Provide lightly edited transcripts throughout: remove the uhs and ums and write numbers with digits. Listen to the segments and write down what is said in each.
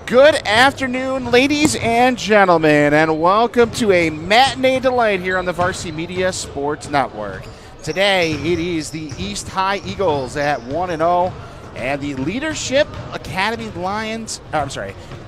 Good afternoon, ladies and gentlemen, and welcome to a matinee delight here on the Varsity Media Sports Network. Today, it is the East High Eagles at 1-0, and the Leadership Academy Lions,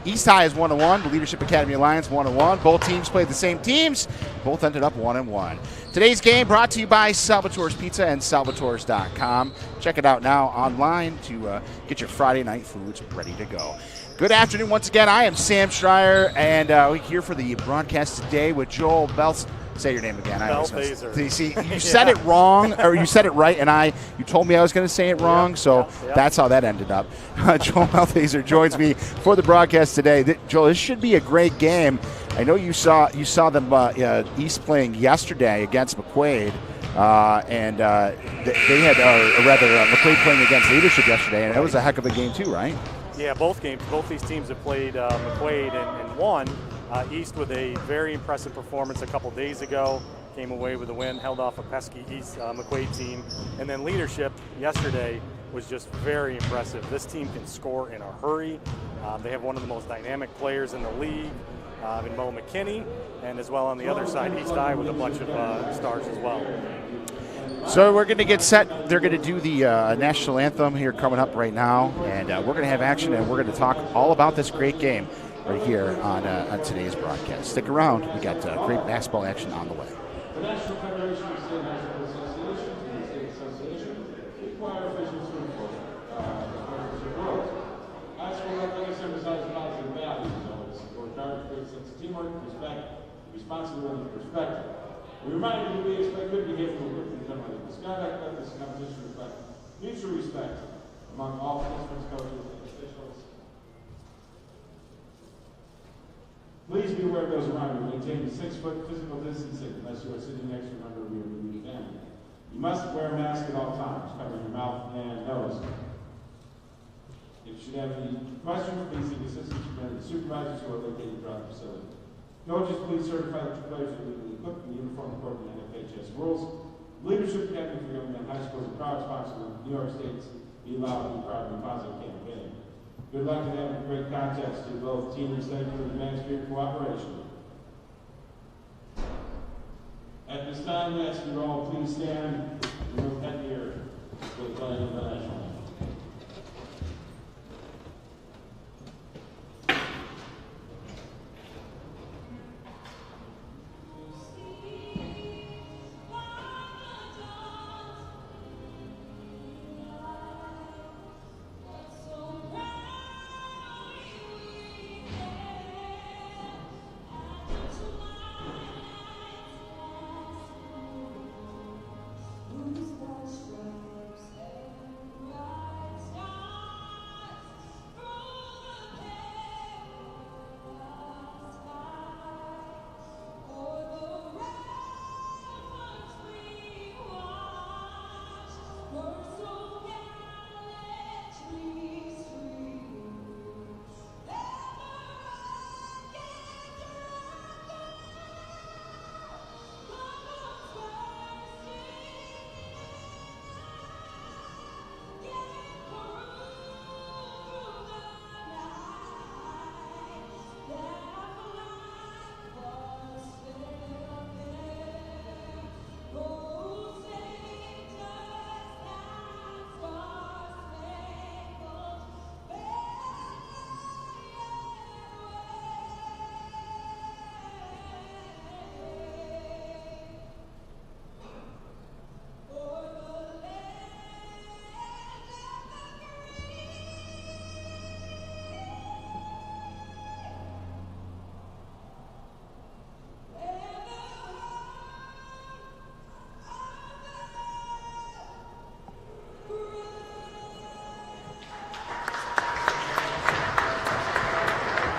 East High is 1-1, the Leadership Academy Lions 1-1. Both teams played the same teams, both ended up 1-1. Today's game brought to you by Salvatore's Pizza and Salvatores.com. Check it out now online to get your Friday night foods ready to go. Good afternoon once again. I am Sam Schreier, and we're here for the broadcast today with Joel Belts. Say your name again. Belthazer. See, you said it wrong, or you said it right, and you told me I was going to say it wrong, so that's how that ended up. Joel Belthazer joins me for the broadcast today. Joel, this should be a great game. I know you saw them East playing yesterday against McQuaid, and they had, McQuaid playing against Leadership yesterday, and it was a heck of a game too, right? Yeah, both games. Both these teams have played McQuaid and won. East with a very impressive performance a couple days ago. Came away with a win, held off a pesky East McQuaid team. And then Leadership yesterday was just very impressive. This team can score in a hurry. They have one of the most dynamic players in the league in Mo McKinney. And as well on the other side, East High with a bunch of stars as well. So we're going to get set. They're going to do the national anthem here coming up right now, and we're going to have action, and we're going to talk all about this great game right here on today's broadcast. Stick around. We got great basketball action on the way. The National Federation of State National Associations and the State Association require officials to report rules. As for athletics, emphasize positive values, always support guard, create sense of teamwork, respect, responsibility, and perspective. We remind you that we expect good behavior from group and generally misconduct, that this competition reflect mutual respect among all participants, coaches, and officials. Please be aware of those around you. Maintain 6-foot physical distancing unless you are sitting next to a member of your immediate family. You must wear a mask at all times, covering your mouth and nose. If you should have any questions, please seek assistance from the supervisors who are located throughout the facility. Coaches, please certify that your players are legally equipped in the uniform according to NFHS rules. Leadership Academy for Young Men High School is a proud sponsor of New York State's Be Loud, Be Proud, Be Positive campaign. Good luck to them and great contests to both teams. Thank you for the advanced spirit cooperation. At this time, we ask you all please stand and remove headgear for the playing of the national anthem.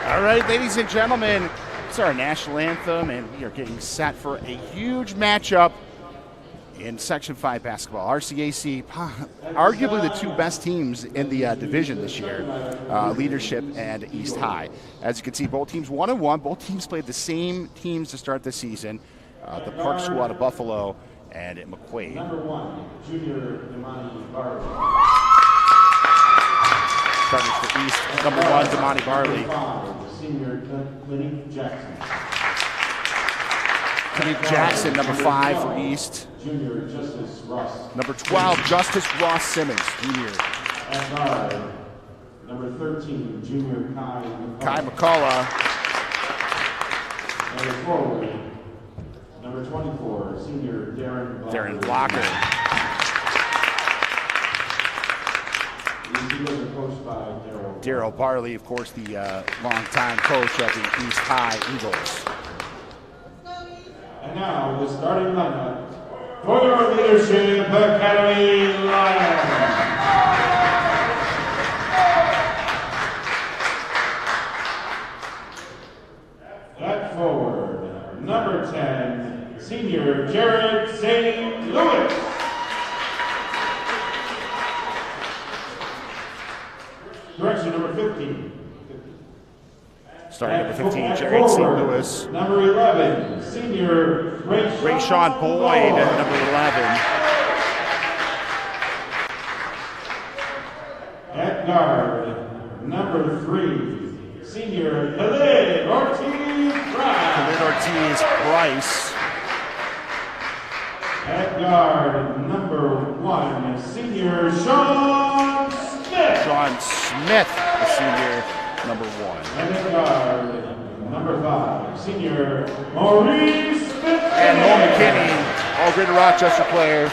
All right, ladies and gentlemen, it's our national anthem, and we are getting set for a huge matchup in Section 5 basketball. RCAC, arguably the two best teams in the division this year, Leadership and East High. As you can see, both teams 1-1. Both teams played the same teams to start the season. The Park School out of Buffalo and at McQuaid. Number 1, Junior Imani Barber. Starters for East, number 1, Damani Barley. Senior Clinique Jackson. Clinique Jackson, number 5 for East. Junior Justice Ross. Number 12, Justice Ross Simmons, junior. At guard, number 13, Junior Kai McCullough. Number forward, number 24, Senior Darren Blocker. These Eagles are coached by Daryl Barley, of course, the longtime coach of the East High Eagles. And now the starting lineup for your Leadership Academy Lions. At forward, number 10, Senior Jared St. Louis. Direction number 15. Starting number 15, Jared St. Louis. Number 11, Senior Rayshawn Boyd at number 11. At guard, number 3, Senior Khalid Ortiz Price. Khalid Ortiz Price. At guard, number 1, Senior Sean Smith. Sean Smith, the senior, number 1. And at guard, number 5, Senior Maurice Smith. And Noel McKinney, all Greater Rochester player.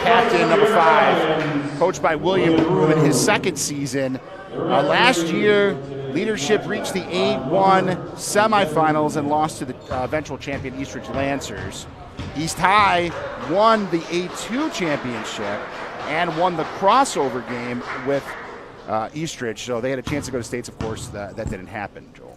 Captain, number 5. Coached by William Broom in his second season. Last year, Leadership reached the 8-1 semifinals and lost to the eventual champion Eastridge Lancers. East High won the A2 championship and won the crossover game with Eastridge, so they had a chance to go to states. Of course, that didn't happen, Joel.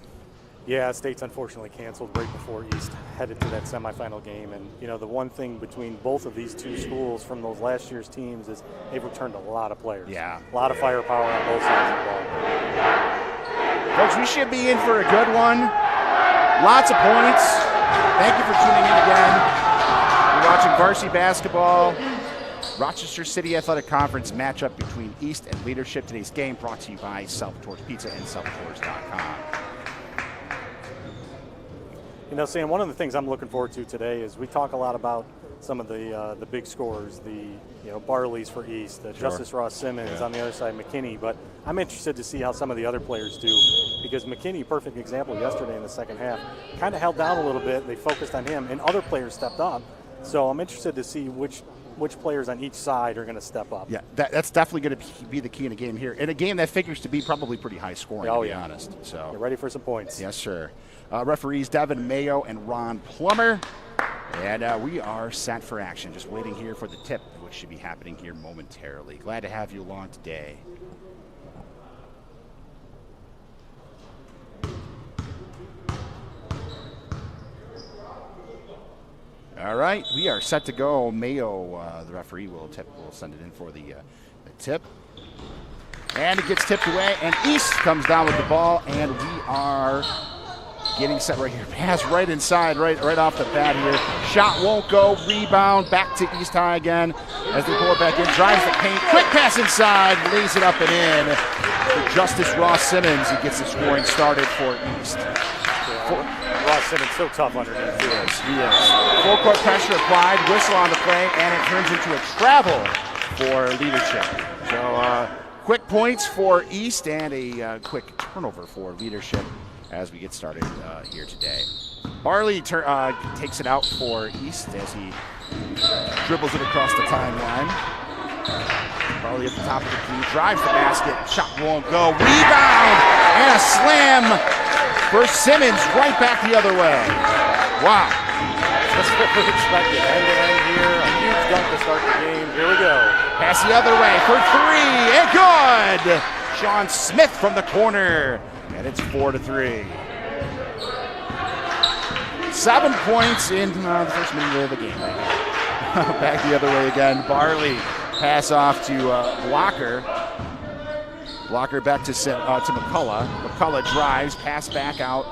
Yeah, states unfortunately canceled right before East headed to that semifinal game. And, you know, the one thing between both of these two schools from those last year's teams is they've returned a lot of players. Yeah. A lot of firepower on both sides of the ball. Folks, we should be in for a good one. Lots of points. Thank you for tuning in again. We're watching varsity basketball. Rochester City Athletic Conference matchup between East and Leadership. Today's game brought to you by Salvatore's Pizza and Salvatores.com. You know, Sam, one of the things I'm looking forward to today is we talk a lot about some of the big scorers, Barley's for East, Justice Ross Simmons on the other side, McKinney. But I'm interested to see how some of the other players do, because McKinney, perfect example yesterday in the second half, kind of held down a little bit. They focused on him, and other players stepped up. So I'm interested to see which players on each side are going to step up. Yeah, that's definitely going to be the key in a game here. In a game that figures to be probably pretty high scoring, to be honest. So you're ready for some points. Yes, sir. Referees Devin Mayo and Ron Plummer. And we are set for action, just waiting here for the tip, which should be happening here momentarily. Glad to have you along today. All right, we are set to go. Mayo, the referee, will send it in for the tip. And it gets tipped away, and East comes down with the ball, and we are getting set right here. Pass right inside, right off the bat here. Shot won't go. Rebound back to East High again as they pull it back in. Drives the paint. Quick pass inside. Lays it up and in. For Justice Ross Simmons, he gets the scoring started for East. Ross Simmons so tough underneath. He is. Full court pressure applied. Whistle on the play, and it turns into a travel for Leadership. So quick points for East and a quick turnover for Leadership as we get started here today. Barley takes it out for East as he dribbles it across the timeline. Barley at the top of the key, drives the basket, shot won't go, rebound, and a slam for Simmons, right back the other way. Wow. That's what we expected. End-to-end here, a huge dunk to start the game. Here we go. Pass the other way for 3, and good! Sean Smith from the corner. And it's 4-3. 7 points in the first minute of the game. Back the other way again. Barley pass off to Blocker. Blocker back to McCullough. McCullough drives, pass back out.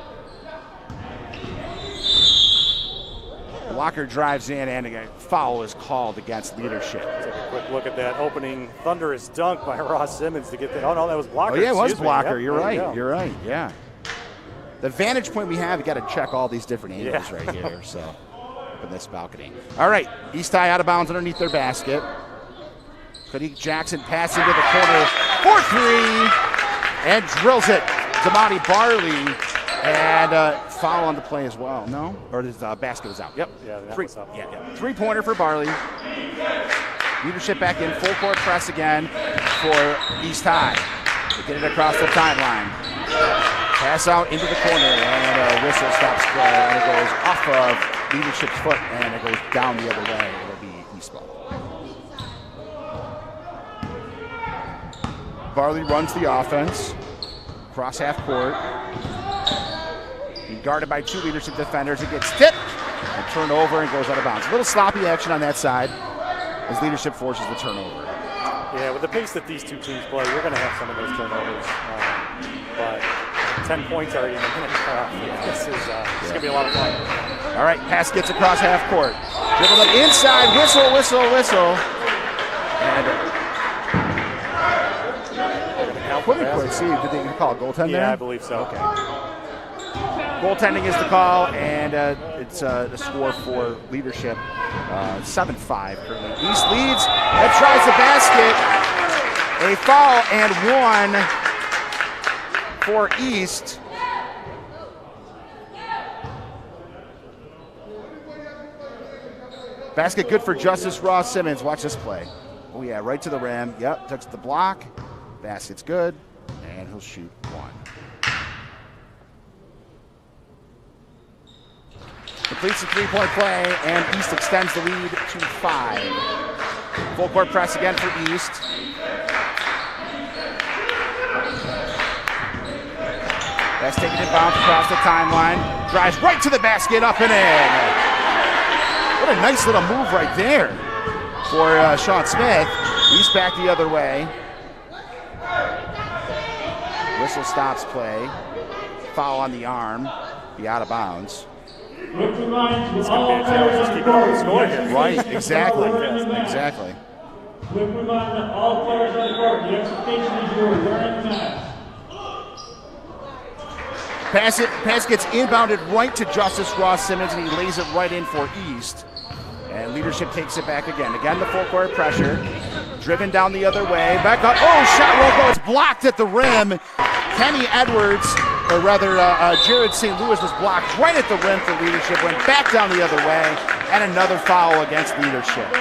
Blocker drives in, and a foul is called against Leadership. Take a quick look at that opening thunderous dunk by Ross Simmons to get that. Oh, no, that was Blocker. Oh, yeah, it was Excuse me. Blocker. Yep, You're right. you You're right. Yeah. The vantage point we have, you got to check all these different angles right here. So, from this balcony. All right, East High out of bounds underneath their basket. Kadeek Jackson passes into the corner for three and drills it. Damani Barley, and foul on the play as well. No? Or his basket was out. Yep. Yeah, that was up. Yeah. Three-pointer for Barley. Leadership back in, full court press again for East High. They get it across the timeline. Pass out into the corner, and a whistle stops play, and it goes off of Leadership's foot, and it goes down the other way. It'll be East ball. Barley runs the offense. Cross half court. Being guarded by two Leadership defenders. It gets tipped and turned over and goes out of bounds. A little sloppy action on that side as Leadership forces the turnover. Yeah, with the pace that these two teams play, you're going to have some of those turnovers. But 10 points already in the minute. This is going to be a lot of fun. All right, pass gets across half court. Dribble it inside, whistle. And quick, see, did they call a goaltend there? Yeah, I believe so. Okay. Goaltending is the call, and it's the score for Leadership, 7-5 currently. East leads and tries the basket. A foul and one for East. Basket good for Justice Ross Simmons. Watch this play. Oh, yeah, right to the rim. Yep, touches the block. Basket's good, and he'll shoot one. Completes the three-point play, and East extends the lead to 5. Full court press again for East. That's taken inbound across the timeline. Drives right to the basket, up and in. What a nice little move right there for Sean Smith. East back the other way. Whistle stops play. Foul on the arm. Be out of bounds. It's going to be a challenge just keep going the score here. Right, exactly. Exactly. Quick reminder, all players on the court, the expectation is you are wearing masks. Pass gets inbounded right to Justice Ross Simmons, and he lays it right in for East. And Leadership takes it back again. Again, the full court pressure. Driven down the other way. Back up. Oh, shot won't go. It's blocked at the rim. Kenny Edwards, or rather Jared St. Louis, was blocked right at the rim for Leadership. Went back down the other way. And another foul against Leadership.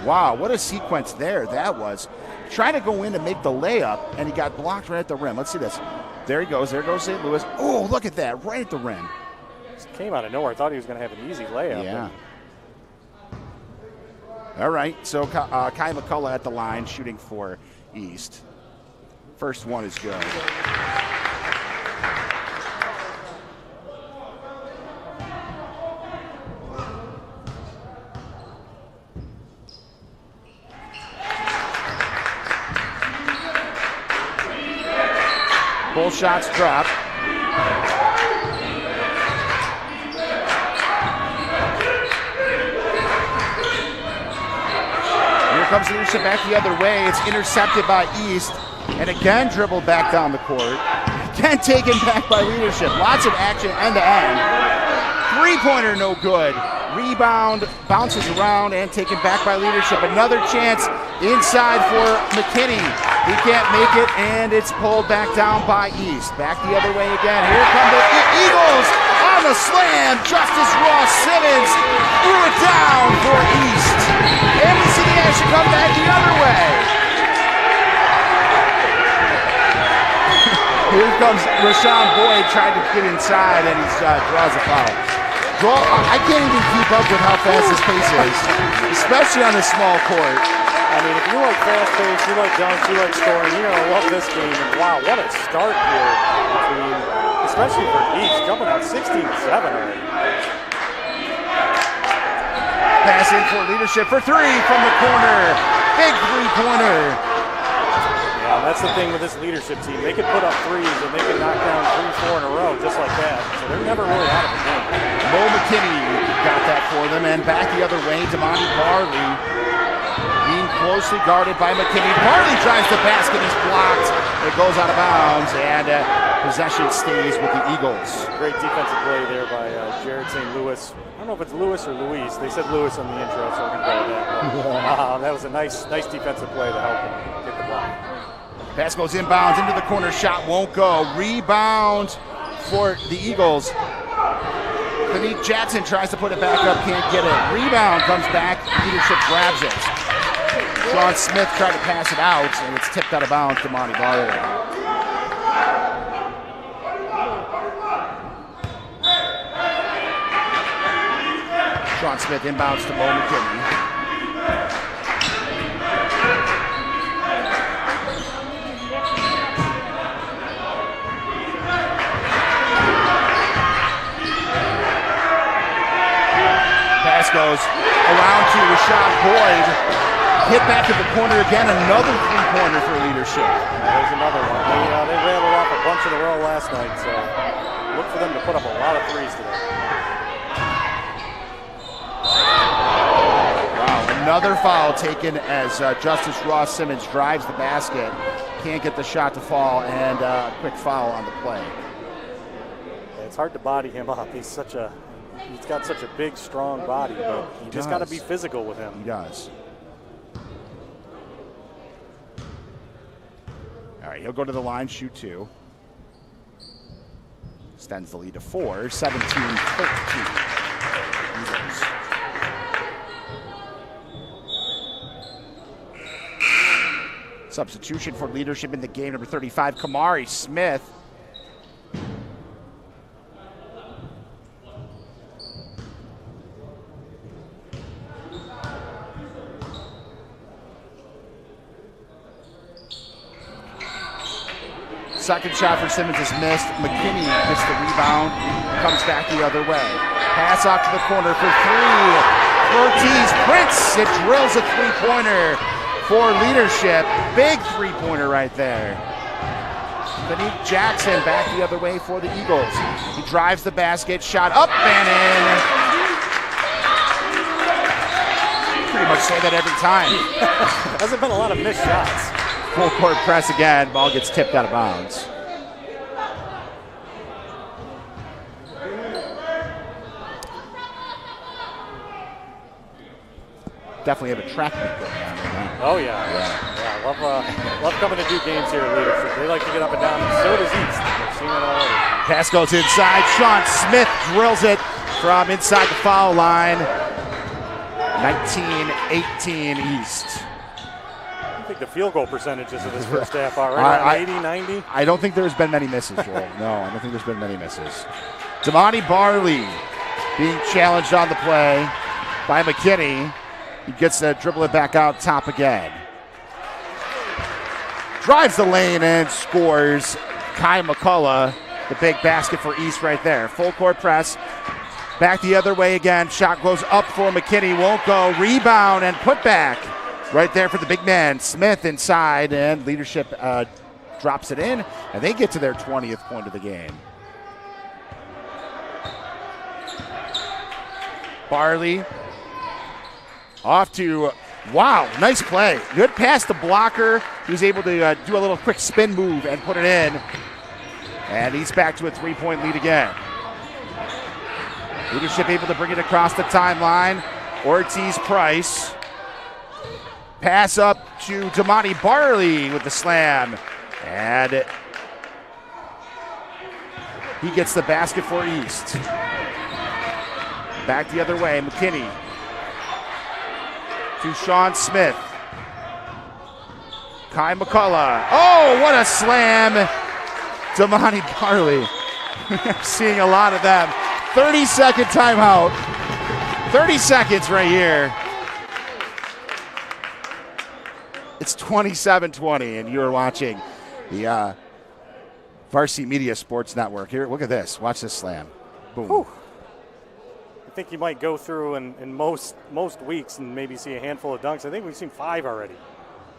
Wow, what a sequence there that was. Trying to go in to make the layup, and he got blocked right at the rim. Let's see this. There he goes. There goes St. Louis. Oh, look at that. Right at the rim. Just came out of nowhere. I thought he was going to have an easy layup. Yeah. All right, so Kai McCullough at the line, shooting for East. First one is good. Both shots drop. Comes Leadership back the other way. It's intercepted by East, and again dribbled back down the court. Again taken back by Leadership. Lots of action end to end. Three-pointer no good. Rebound, bounces around, and taken back by Leadership. Another chance inside for McKinney. He can't make it, and it's pulled back down by East. Back the other way again. Here come the Eagles on the slam. Justice Ross Simmons threw it down for East. And we see the action come back the other way. Here comes Rashawn Boyd trying to get inside, and he draws a foul. I can't even keep up with how fast his pace is, especially on this small court. I mean, if you like fast pace, you like dunks, you like scoring, you're going to love this game. And wow, what a start here between, especially for East, jumping out 16-7 already. Pass in for Leadership for three from the corner. Big three-pointer. Yeah, Yeah, that's the thing with this leadership team. They can put up threes and they can knock down 3, 4 in a row just like that. So they're never really out of the game. Mo McKinney got that for them, and back the other way, Damani Barley being closely guarded by McKinney. Barley drives the basket, he's blocked. It goes out of bounds, and possession stays with the Eagles. Great defensive play there by Jared St. Louis. I don't know if it's Lewis or Luis. They said Lewis on the intro, so we're going to go with that. That was a nice defensive play to help him get the block. Pass goes inbounds into the corner, shot won't go. Rebound for the Eagles. Benito Jackson tries to put it back up, can't get it. Rebound comes back, leadership grabs it. Sean Smith tried to pass it out, and it's tipped out of bounds to Monty Barley. Sean Smith inbounds to Mo McKinney. Pass goes around to Rashad Boyd. Hit back to the corner again. Another three-pointer for leadership. There's another one. They rattled off a bunch in a row last night, so look for them to put up a lot of threes today. Wow, another foul taken as Justice Ross Simmons drives the basket. Can't get the shot to fall, and a quick foul on the play. It's hard to body him up. He's got such a big, strong body, but you just got to be physical with him. He does. All right, he'll go to the line, shoot 2. Extends the lead to 4, 17-13. Eagles. Substitution for leadership in the game, number 35, Kamari Smith. Second shot for Simmons is missed. McKinney gets the rebound, comes back the other way. Pass off to the corner for 3. Ortiz Prince, it drills a three-pointer for leadership. Big three-pointer right there. Benito Jackson back the other way for the Eagles. He drives the basket, shot up and in. Pretty much say that every time. Hasn't been a lot of missed shots. Full court press again, ball gets tipped out of bounds. Definitely have a track meet going on right now. Oh yeah. Love coming to do games here at Leadership. They like to get up and down, and so does East. We've seen it already. Pass goes inside. Sean Smith drills it from inside the foul line. 19-18 East. I think the field goal percentages of this first half are right around 80, 90. I don't think there's been many misses, Joel. No, I don't think there's been many misses. Damani Barley being challenged on the play by McKinney. He gets to dribble it back out top again. Drives the lane and scores. Kai McCullough, the big basket for East right there. Full court press. Back the other way again. Shot goes up for McKinney. Won't go. Rebound and put back. Right there for the big man. Smith inside, and leadership drops it in, and they get to their 20th point of the game. Barley off to, wow, nice play. Good pass to blocker. He was able to do a little quick spin move and put it in. And he's back to a three-point lead again. Leadership able to bring it across the timeline. Ortiz Price. Pass up to Damani Barley with the slam. And he gets the basket for East. Back the other way, McKinney to Sean Smith. Kai McCullough. Oh, what a slam. Damani Barley. I'm seeing a lot of them. 30-second timeout. 30 seconds right here. It's 27-20, and you're watching the Varsity Media Sports Network. Here, look at this. Watch this slam. Boom. Whew. I think you might go through in most weeks and maybe see a handful of dunks. I think we've seen 5 already.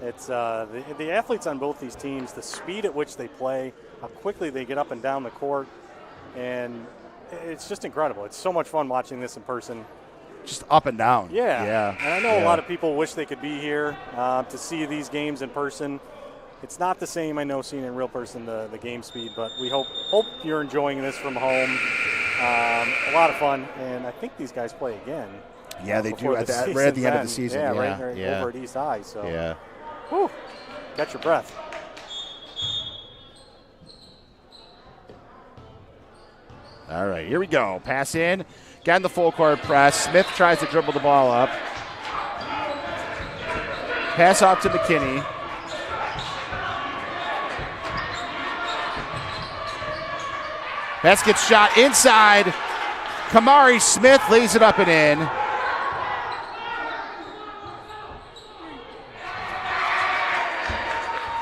It's the athletes on both these teams, the speed at which they play, how quickly they get up and down the court, and it's just incredible. It's so much fun watching this in person. Just up and down. Yeah. And I know a lot of people wish they could be here to see these games in person. It's not the same, I know, seeing in real person the game speed, but we hope you're enjoying this from home. A lot of fun, and I think these guys play again. Yeah, they do. Right at the end of the season. Yeah, right over at East High. So, whew, catch your breath. All right, here we go. Pass in. Got in the full court press. Smith tries to dribble the ball up. Pass off to McKinney. Pass gets shot inside. Kamari Smith lays it up and in.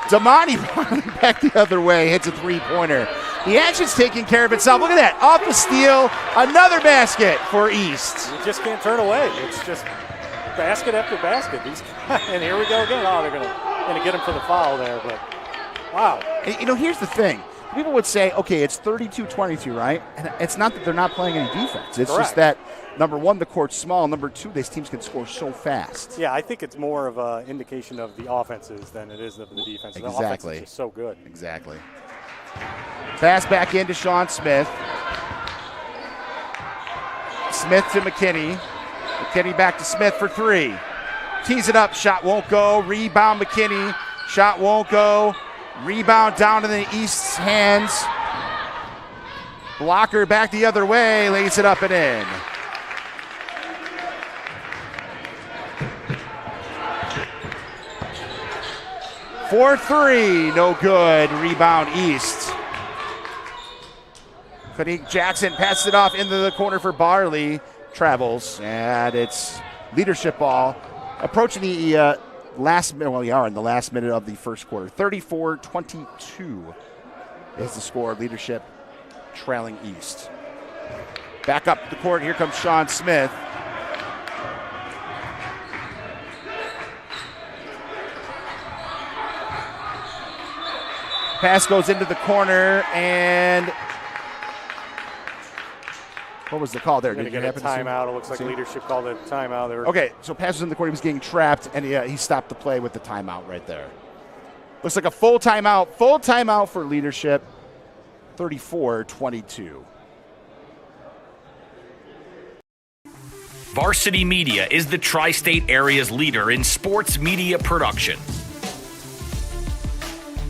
Damani back the other way, hits a three-pointer. The action's taking care of itself. Look at that. Off the steal, another basket for East. You just can't turn away. It's just basket after basket. And here we go again. Oh, they're gonna get him for the foul there, but wow. And, here's the thing. People would say, okay, it's 32-22, right? And it's not that they're not playing any defense. It's just that, number one, the court's small. Number two, these teams can score so fast. Yeah, I think it's more of an indication of the offenses than it is of the defense. Exactly. The offense is just so good. Exactly. Pass back into Sean Smith. Smith to McKinney. McKinney back to Smith for three. Tees it up. Shot won't go. Rebound McKinney. Shot won't go. Rebound down in the East's hands. Blocker back the other way. Lays it up and in. For three. No good. Rebound East. Kanik Jackson passes it off into the corner for Barley. Travels. And it's leadership ball. Approaching the last minute, well, we are in the last minute of the first quarter. 34-22 is the score. Leadership trailing East. Back up the court. Here comes Sean Smith. Pass goes into the corner, and what was the call there? Did you get a timeout? It looks like leadership called a timeout. Okay, so pass was in the corner. He was getting trapped, and he stopped the play with the timeout right there. Looks like a full timeout. Full timeout for leadership. 34-22. Varsity Media is the tri-state area's leader in sports media production.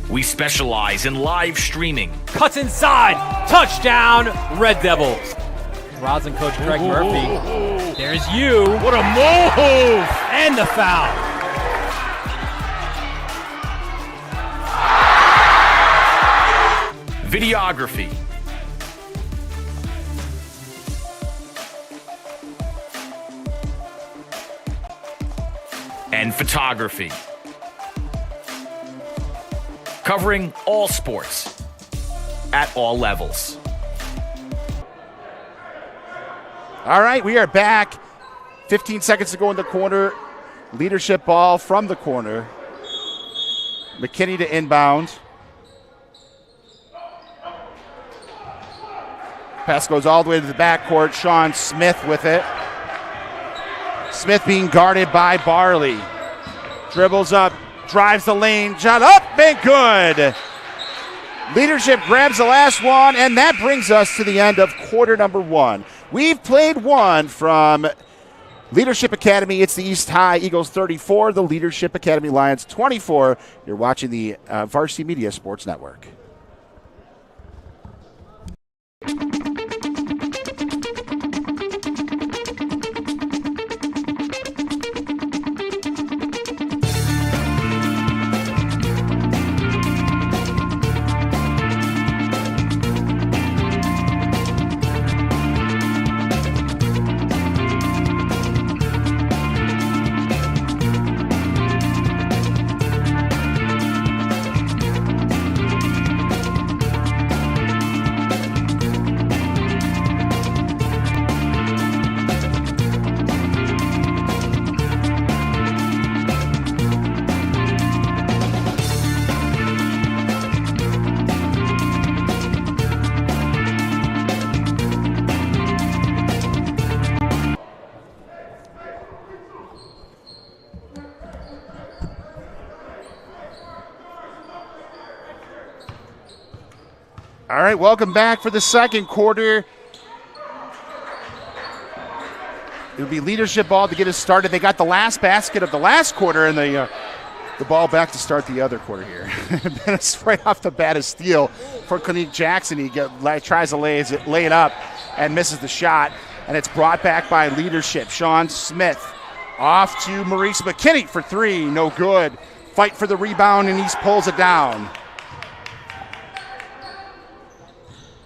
We specialize in live streaming. Cuts inside. Touchdown, Red Devils. Rosin coach Craig Murphy. There's you. What a move! And the foul. Videography. And photography. Covering all sports at all levels. All right, we are back. 15 seconds to go in the corner. Leadership ball from the corner. McKinney to inbound. Pass goes all the way to the backcourt. Sean Smith with it. Smith being guarded by Barley. Dribbles up, drives the lane, shot up and good. Leadership grabs the last one, and that brings us to the end of quarter number one. We've played one from Leadership Academy. It's the East High Eagles 34, the Leadership Academy Lions 24. You're watching the Varsity Media Sports Network. All right, welcome back for the second quarter. It'll be leadership ball to get us started. They got the last basket of the last quarter, and the ball back to start the other quarter here. It's right off the bat a steal for Clinique Jackson. He tries to lay it up and misses the shot, and it's brought back by leadership. Sean Smith off to Maurice McKinney for three, no good. Fight for the rebound, and East pulls it down.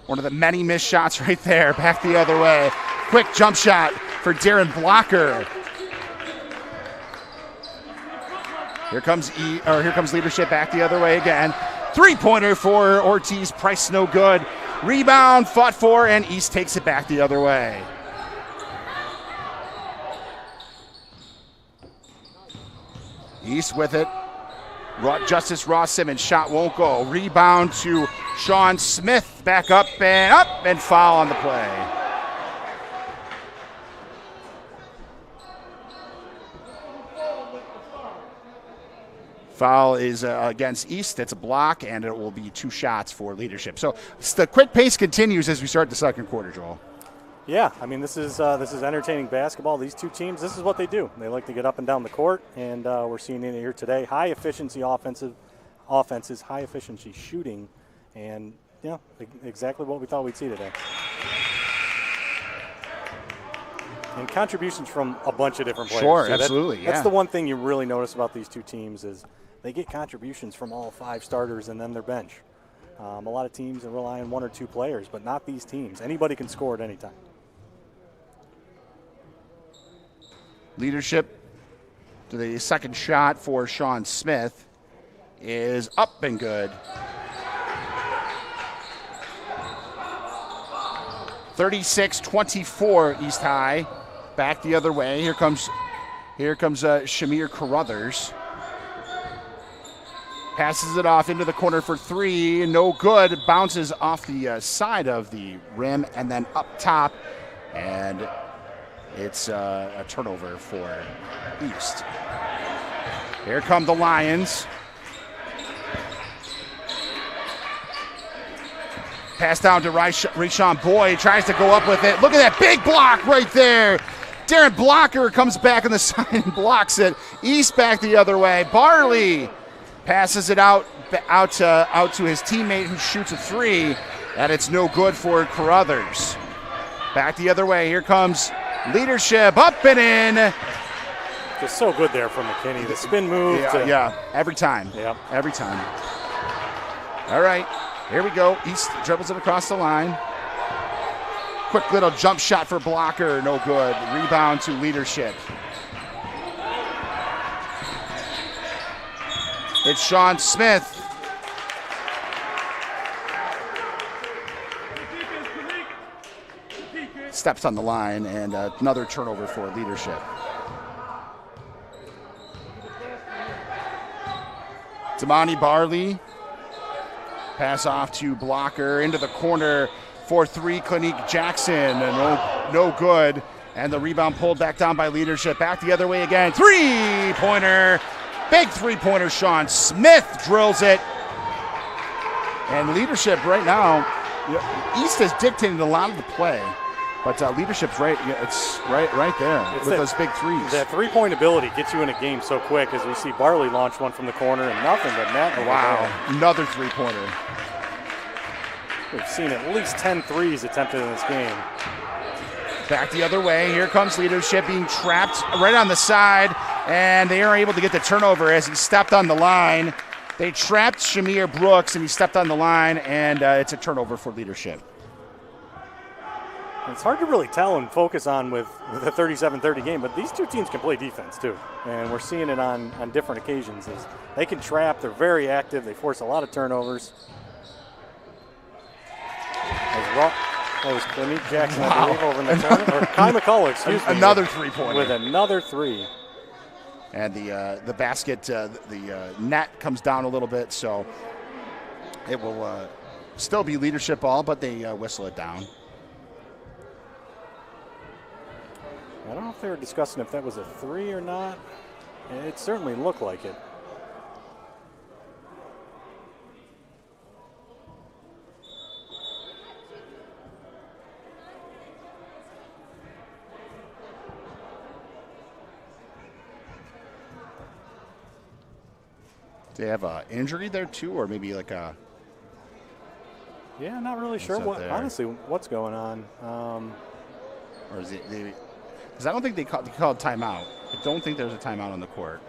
One of the many missed shots right there, back the other way. Quick jump shot for Darren Blocker. Here comes leadership back the other way again. Three-pointer for Ortiz. Price no good. Rebound fought for, and East takes it back the other way. East with it. Justice Ross Simmons shot won't go. Rebound to Sean Smith. Back up and foul on the play. Foul is against East. It's a block, and it will be two shots for leadership. So the quick pace continues as we start the second quarter, Joel. Yeah, I mean, this is entertaining basketball. These two teams, this is what they do. They like to get up and down the court, and we're seeing it here today. High efficiency offenses, high efficiency shooting, and yeah, exactly what we thought we'd see today. And contributions from a bunch of different players. Sure, so absolutely. That's the one thing you really notice about these two teams is they get contributions from all five starters and then their bench. A lot of teams rely on one or two players, but not these teams. Anybody can score at any time. Leadership to the second shot for Sean Smith is up and good. 36-24 East High. Back the other way. Here comes Shamir Carruthers. Passes it off into the corner for three. No good. Bounces off the side of the rim and then up top. And it's a turnover for East. Here come the Lions. Pass down to Rashawn Boyd. Tries to go up with it. Look at that big block right there. Darren Blocker comes back on the side and blocks it. East back the other way. Barley passes it out to his teammate who shoots a three, and it's no good for Carruthers. Back the other way. Here comes leadership. Up and in. Just so good there from McKinney. The spin move. Yeah, every time. Yeah. Every time. All right. Here we go. East dribbles it across the line. Quick little jump shot for Blocker. No good. Rebound to leadership. It's Sean Smith. Steps on the line, and another turnover for leadership. Damani Barley. Pass off to Blocker into the corner for three. Clinique Jackson, and no good. And the rebound pulled back down by leadership. Back the other way again. Three-pointer. Big three-pointer. Sean Smith drills it. And leadership right now, East has dictated a lot of the play. But leadership's right. It's right there with those big threes. That three-point ability gets you in a game so quick, as we see Barley launch one from the corner and nothing but net. Wow, another three-pointer. We've seen at least 10 threes attempted in this game. Back the other way. Here comes leadership being trapped right on the side, and they are able to get the turnover as he stepped on the line. They trapped Shamir Brooks, and he stepped on the line, and it's a turnover for leadership. It's hard to really tell and focus on with a 37-30 game, but these two teams can play defense too. And we're seeing it on different occasions. They can trap, they're very active, they force a lot of turnovers. That was Clinique Jackson, I believe, over in the corner. Or Kai McCullough, excuse me. Another three-pointer. With another three. And the basket, the net comes down a little bit, so it will still be leadership ball, but they whistle it down. I don't know if they were discussing if that was a three or not. It certainly looked like it. Do they have an injury there too, or maybe like a? Yeah, not really sure honestly what's going on. Or is it? Because I don't think they called timeout. I don't think there's a timeout on the court.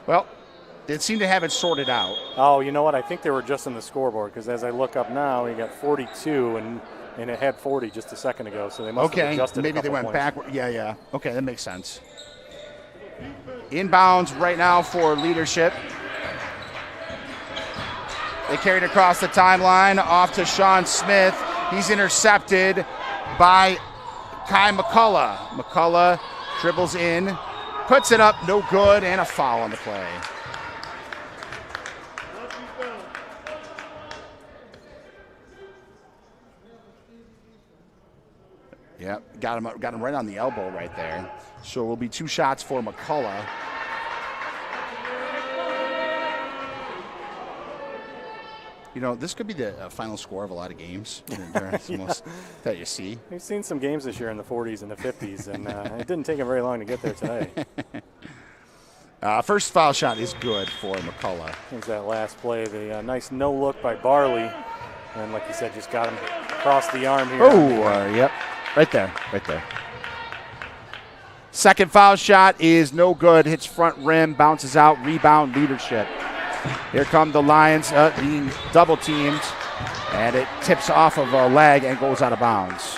Well, they seem to have it sorted out. Oh, you know what? I think they were just on the scoreboard because as I look up now, you got 42 and it had 40 just a second ago, so they must have adjusted. Maybe they went points. backward. Yeah. Okay, that makes sense. Inbounds right now for Leadership. They carried across the timeline off to Sean Smith. He's intercepted by Kai McCullough. McCullough dribbles in, puts it up, no good, and a foul on the play. Yep, got him right on the elbow right there. So it will be 2 shots for McCullough. You know, this could be the final score of a lot of games that you see. We've seen some games this year in the 40s and the 50s, and it didn't take them very long to get there today. First foul shot is good for McCullough. I think that last play, the nice no look by Barley, and like you said, just got him across the arm here. Oh, yep, right there. Second foul shot is no good. Hits front rim, bounces out, rebound, Leadership. Here come the Lions being double teamed, and it tips off of a leg and goes out of bounds.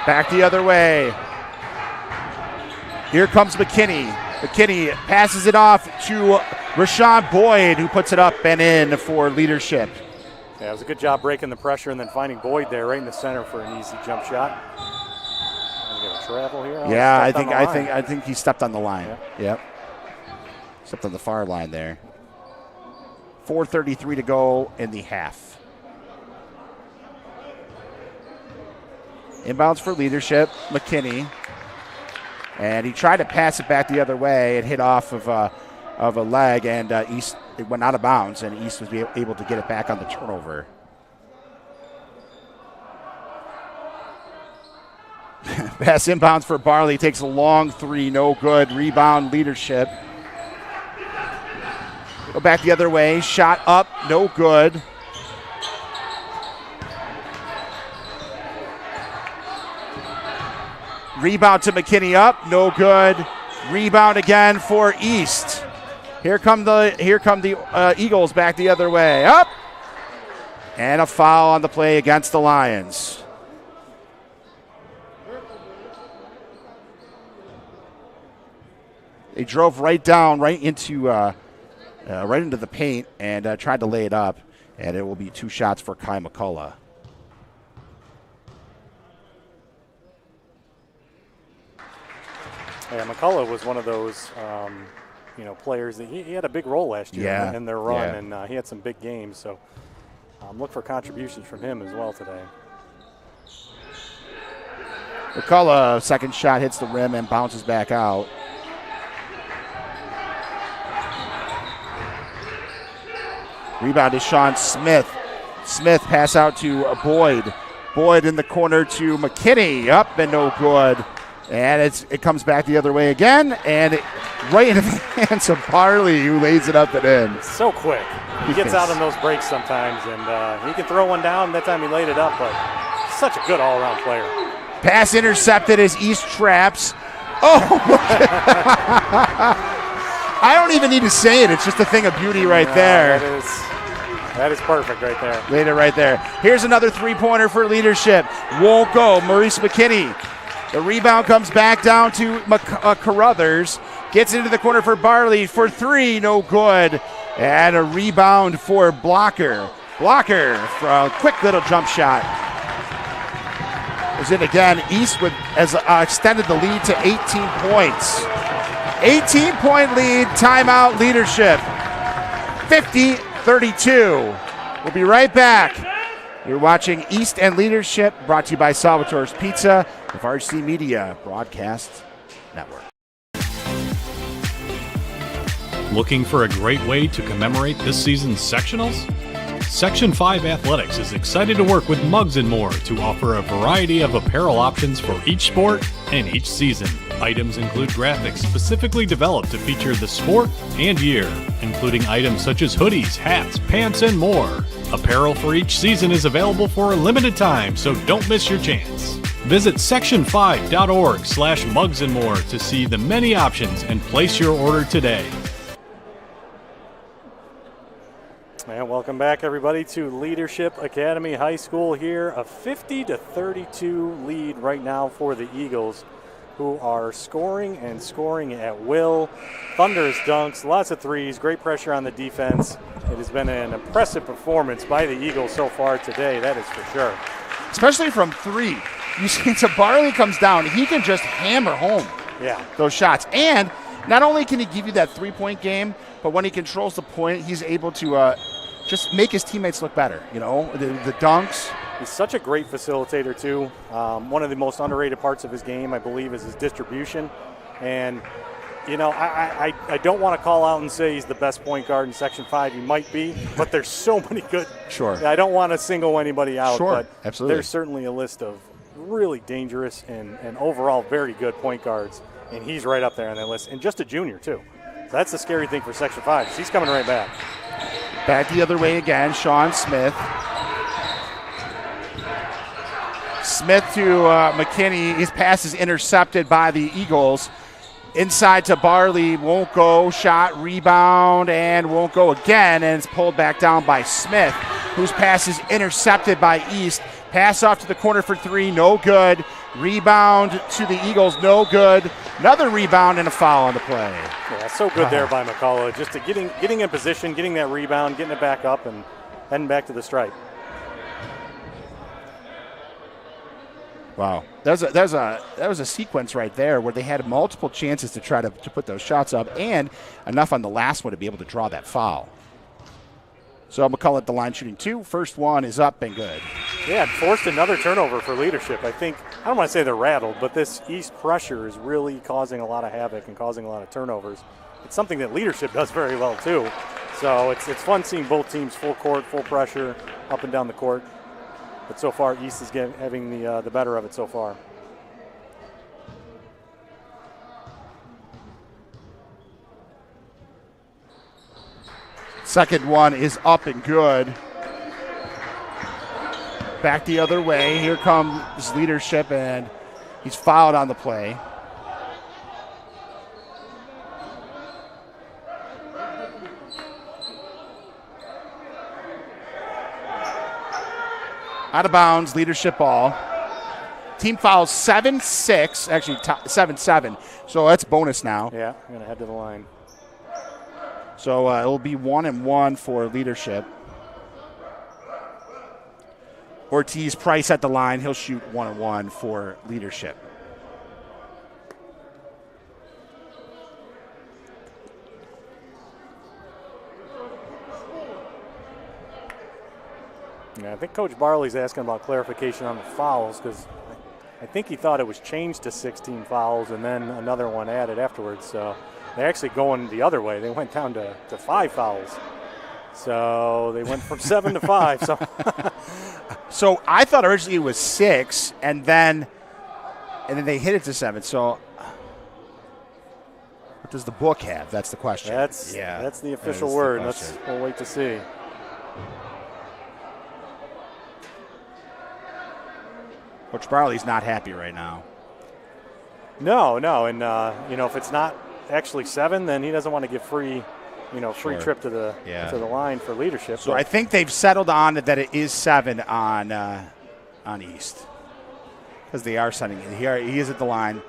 Back the other way. Here comes McKinney. McKinney passes it off to Rashawn Boyd, who puts it up and in for Leadership. Yeah, it was a good job breaking the pressure and then finding Boyd there right in the center for an easy jump shot. Gonna travel here. Yeah, I think he stepped on the line. Yeah. Yep. Stepped on the far line there. 4:33 to go in the half. Inbounds for Leadership, McKinney. And he tried to pass it back the other way. It hit off of a leg, and East, it went out of bounds, and East was able to get it back on the turnover. Pass inbounds for Barley. Takes a long 3, no good. Rebound, Leadership. Go back the other way. Shot up, no good. Rebound to McKinney up, no good. Rebound again for East. Here come the Eagles back the other way. Up! And a foul on the play against the Lions. They drove right into the paint and tried to lay it up, and it will be 2 shots for Kai McCullough. Yeah, McCullough was one of those, players that he had a big role last year in their run, and he had some big games. So look for contributions from him as well today. McCullough, second shot hits the rim and bounces back out. Rebound is Sean Smith. Smith pass out to Boyd. Boyd in the corner to McKinney. Up and no good. And it comes back the other way again, and right into the hands of Barley, who lays it up and in. So quick. He gets out on those breaks sometimes, and he can throw one down. That time he laid it up, but such a good all-around player. Pass intercepted as East traps. Oh! I don't even need to say it. It's just a thing of beauty right there. That is perfect right there. Laid it right there. Here's another three-pointer for Leadership. Won't go. Maurice McKinney. The rebound comes back down to Carruthers. Gets into the corner for Barley for 3, no good. And a rebound for Blocker. Blocker for a quick little jump shot. Is it again? Eastwood has extended the lead to 18 points. 18-point lead, timeout Leadership. 50-32. We'll be right back. You're watching East and Leadership, brought to you by Salvatore's Pizza, the Varsity Media Broadcast Network. Looking for a great way to commemorate this season's sectionals? Section 5 Athletics is excited to work with Mugs & More to offer a variety of apparel options for each sport and each season. Items include graphics specifically developed to feature the sport and year, including items such as hoodies, hats, pants, and more. Apparel for each season is available for a limited time, so don't miss your chance. Visit section5.org/mugsandmore to see the many options and place your order today. And welcome back, everybody, to Leadership Academy High School here. A 50-32 lead right now for the Eagles, who are scoring and scoring at will. Thunderous dunks, lots of threes, great pressure on the defense. It has been an impressive performance by the Eagles so far today, that is for sure. Especially from three. You see, until Barley comes down, he can just hammer home those shots. And not only can he give you that three-point game, but when he controls the point, he's able to just make his teammates look better. You know, the dunks. He's such a great facilitator, too. One of the most underrated parts of his game, I believe, is his distribution. And, you know, I don't want to call out and say he's the best point guard in Section 5. He might be, but there's so many good. Sure. I don't want to single anybody out, but absolutely. There's certainly a list of really dangerous and overall very good point guards, and he's right up there on that list. And just a junior, too. So that's the scary thing for Section 5. He's coming right back. Back the other way again, Sean Smith. Smith to McKinney. His pass is intercepted by the Eagles. Inside to Barley, won't go. Shot, rebound, and won't go again. And it's pulled back down by Smith, whose pass is intercepted by East. Pass off to the corner for three, no good. Rebound to the Eagles, no good. Another rebound and a foul on the play. Yeah, so good there by McCullough. Just to getting in position, getting that rebound, getting it back up, and heading back to the stripe. Wow, that was a sequence right there where they had multiple chances to try to put those shots up, and enough on the last one to be able to draw that foul. So McCullough at the line shooting two. First one is up and good. Yeah, forced another turnover for Leadership. I don't want to say they're rattled, but this East pressure is really causing a lot of havoc and causing a lot of turnovers. It's something that Leadership does very well too. So it's fun seeing both teams full court, full pressure, up and down the court. But so far, East is having the better of it so far. Second one is up and good. Back the other way. Here comes Leadership, and he's fouled on the play. Out of bounds, Leadership ball. Team fouls 7-6, actually 7-7, so that's bonus now. Yeah, I'm going to head to the line. So it will be 1-1 for Leadership. Ortiz Price at the line. He'll shoot 1-1 for Leadership. Yeah, I think Coach Barley's asking about clarification on the fouls because I think he thought it was changed to 16 fouls and then another one added afterwards. So they're actually going the other way. They went down to 5 fouls. So they went from 7 to 5. So I thought originally it was 6, and then they hit it to 7. So what does the book have? That's the question. That's the official word. We'll wait to see. Coach Barley's not happy right now. No, and if it's not actually 7, then he doesn't want to give free trip to the line for Leadership. So I think they've settled on that it is 7 on East because they are sending it. He is at the line.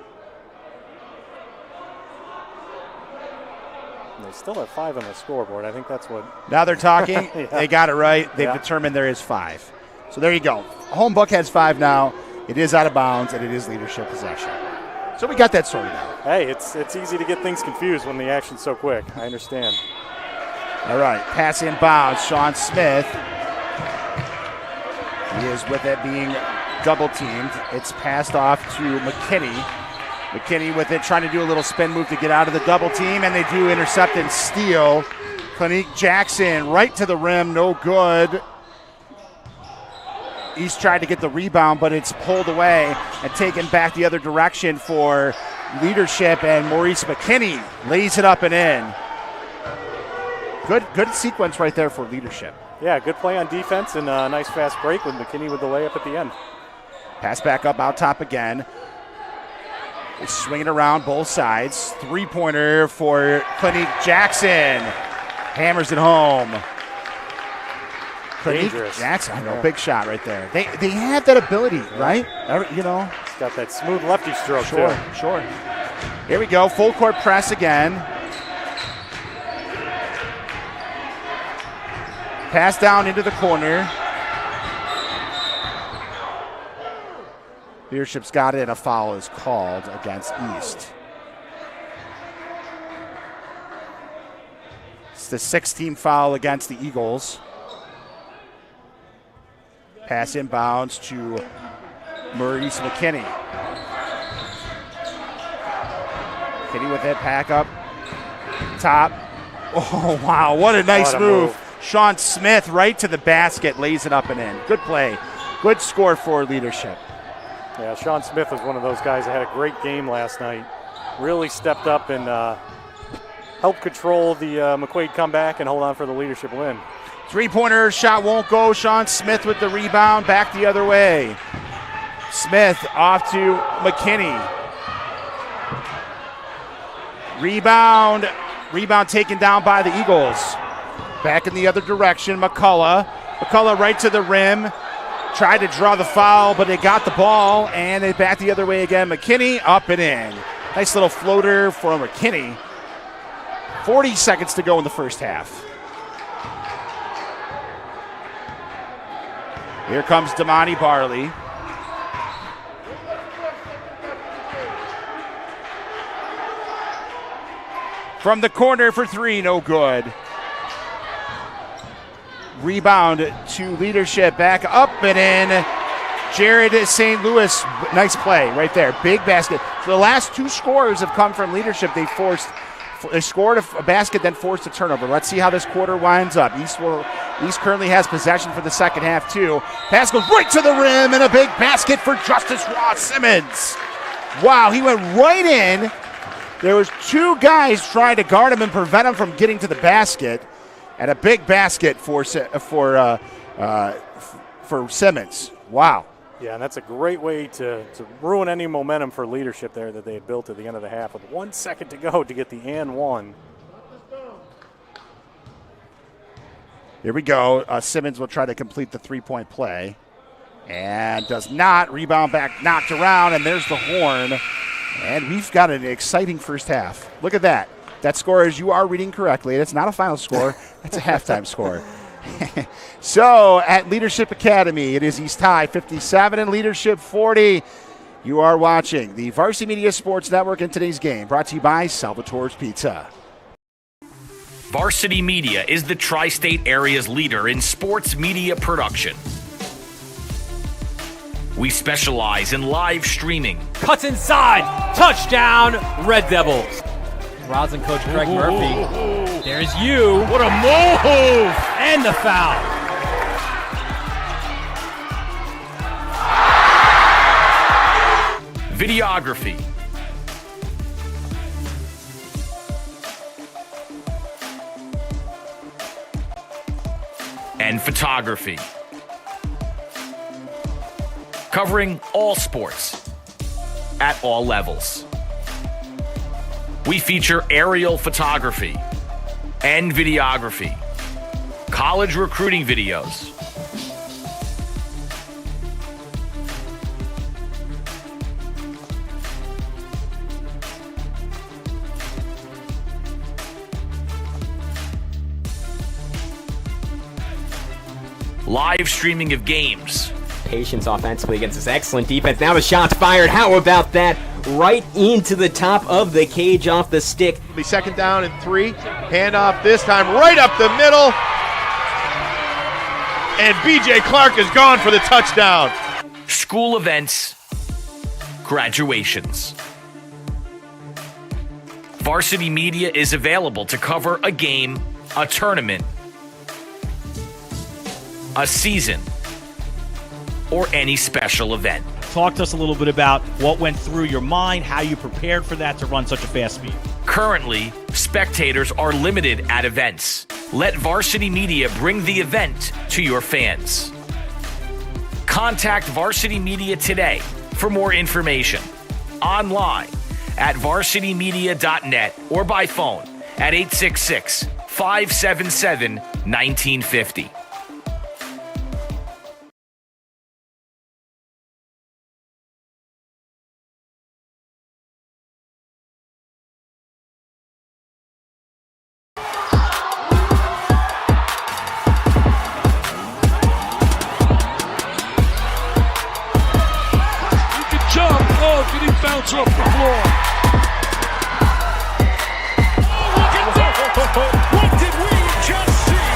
They still have 5 on the scoreboard. I think that's what. Now they're talking. Yeah. They got it right. They've determined there is 5. So there you go. Home book has 5 now. It is out of bounds, and it is Leadership possession. So we got that sorted out. Hey, it's easy to get things confused when the action's so quick. I understand. All right, pass inbounds. Sean Smith. He is with it being double teamed. It's passed off to McKinney. McKinney with it, trying to do a little spin move to get out of the double team, and they do intercept and steal. Clinique Jackson right to the rim, no good. East tried to get the rebound, but it's pulled away and taken back the other direction for Leadership, and Maurice McKinney lays it up and in. Good sequence right there for Leadership. Yeah, good play on defense and a nice fast break with McKinney with the layup at the end. Pass back up out top again. They swing it around both sides. Three-pointer for Clinique Jackson. Hammers it home. Clinique Dangerous. Jackson, I know, big shot right there. They have that ability, right? You know. It's got that smooth lefty stroke, Sure. Here we go, full court press again. Pass down into the corner. Leadership's got it, and a foul is called against East. It's the 6th-team foul against the Eagles. Pass inbounds to Maurice McKinney. McKinney with it, pack up, top. Oh, wow, what a nice move. Sean Smith right to the basket, lays it up and in. Good play. Good score for Leadership. Yeah, Sean Smith was one of those guys that had a great game last night. Really stepped up and helped control the McQuaid comeback and hold on for the Leadership win. Three-pointer shot won't go. Sean Smith with the rebound, back the other way. Smith off to McKinney. Rebound taken down by the Eagles. Back in the other direction, McCullough. McCullough right to the rim. Tried to draw the foul, but they got the ball, and they back the other way again. McKinney up and in. Nice little floater for McKinney. 40 seconds to go in the first half. Here comes Damani Barley. From the corner for three, no good. Rebound to Leadership, back up and in. Jared St. Louis, nice play right there. Big basket. So the last two scores have come from Leadership. They scored a basket, then forced a turnover. Let's see how this quarter winds up. East currently has possession for the second half too. Pass goes right to the rim, and a big basket for Justice Ross Simmons. Wow, he went right in. There was two guys trying to guard him and prevent him from getting to the basket, and a big basket for Simmons. Wow. Yeah, and that's a great way to ruin any momentum for Leadership there that they had built at the end of the half with 1 second to go to get the and one. Here we go. Simmons will try to complete the three-point play and does not. Rebound back, knocked around, and there's the horn. And we've got an exciting first half. Look at that. That score, as you are reading correctly, it's not a final score. It's a halftime score. So at Leadership Academy, it is East High 57 and Leadership 40. You are watching the Varsity Media Sports Network in today's game, brought to you by Salvatore's Pizza. Varsity Media is the tri-state area's leader in sports media production. We specialize in live streaming. Cuts inside. Touchdown, Red Devils. Rosin coach Craig Murphy. There's you. What a move! And the foul. Videography. And photography. Covering all sports at all levels. We feature aerial photography and videography, college recruiting videos, live streaming of games. Patience offensively against this excellent defense. Now the shot's fired. How about that? Right into the top of the cage off the stick. Be second down and 3. Handoff this time right up the middle. And B.J. Clark is gone for the touchdown. School events, graduations. Varsity Media is available to cover a game, a tournament, a season, or any special event. Talk to us a little bit about what went through your mind, how you prepared for that to run such a fast speed. Currently, spectators are limited at events. Let Varsity Media bring the event to your fans. Contact Varsity Media today for more information. Online at varsitymedia.net or by phone at 866-577-1950. Bounce off the floor. Oh, look at that! What did we just see?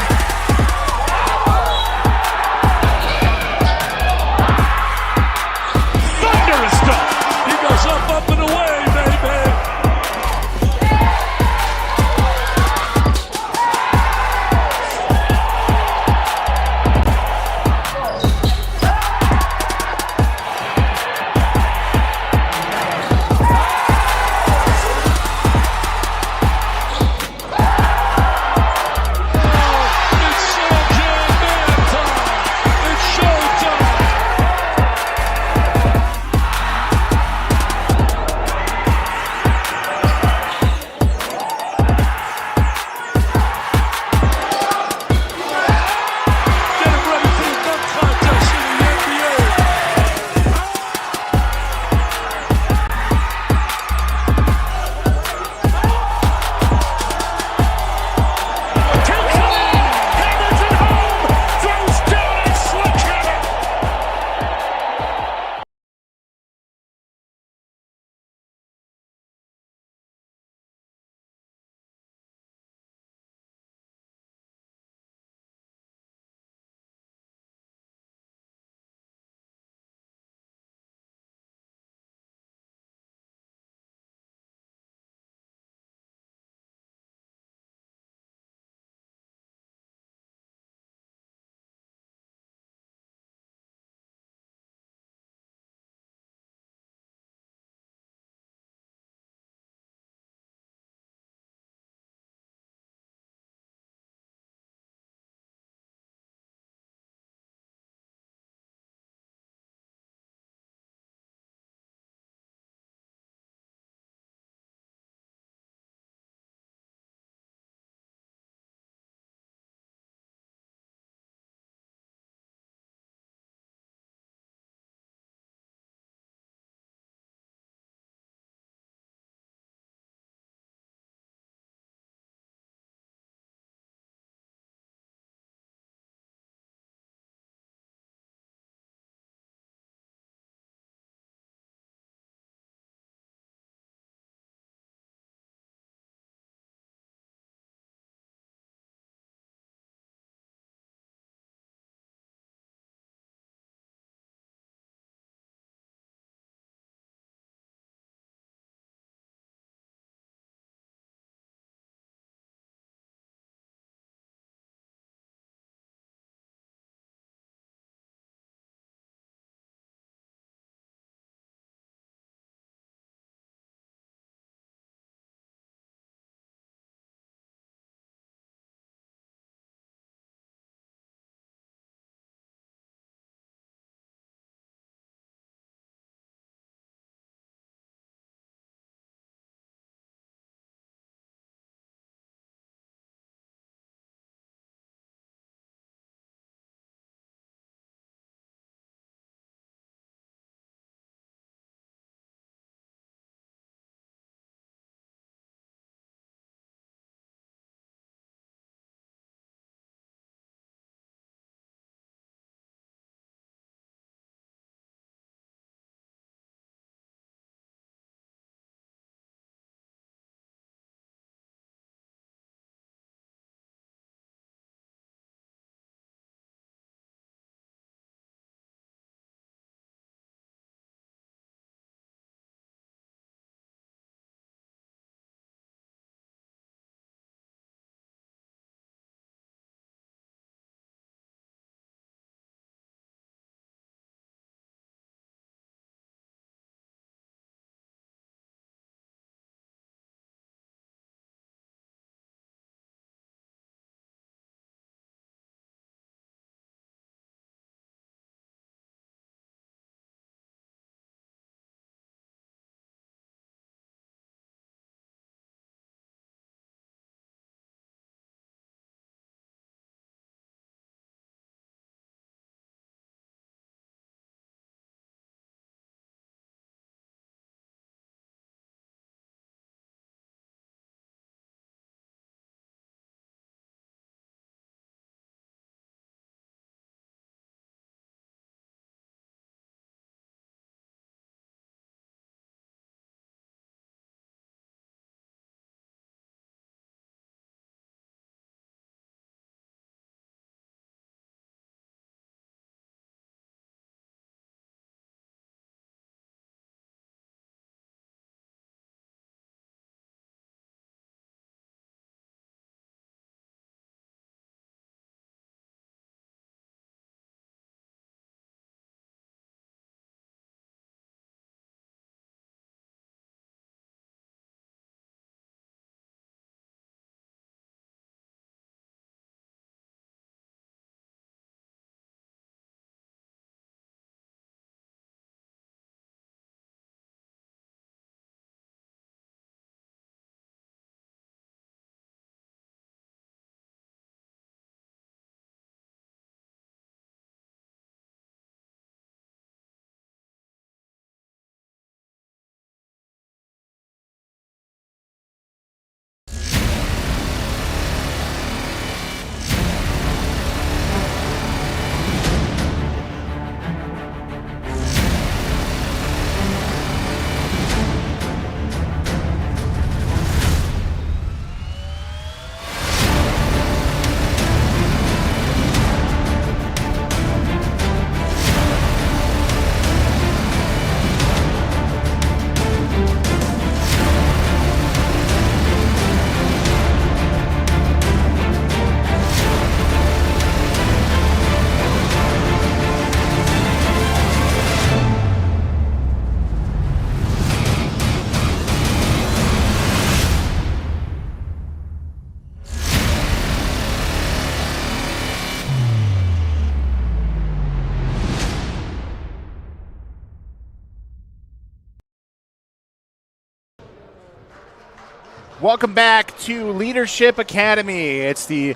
Welcome back to Leadership Academy. It's the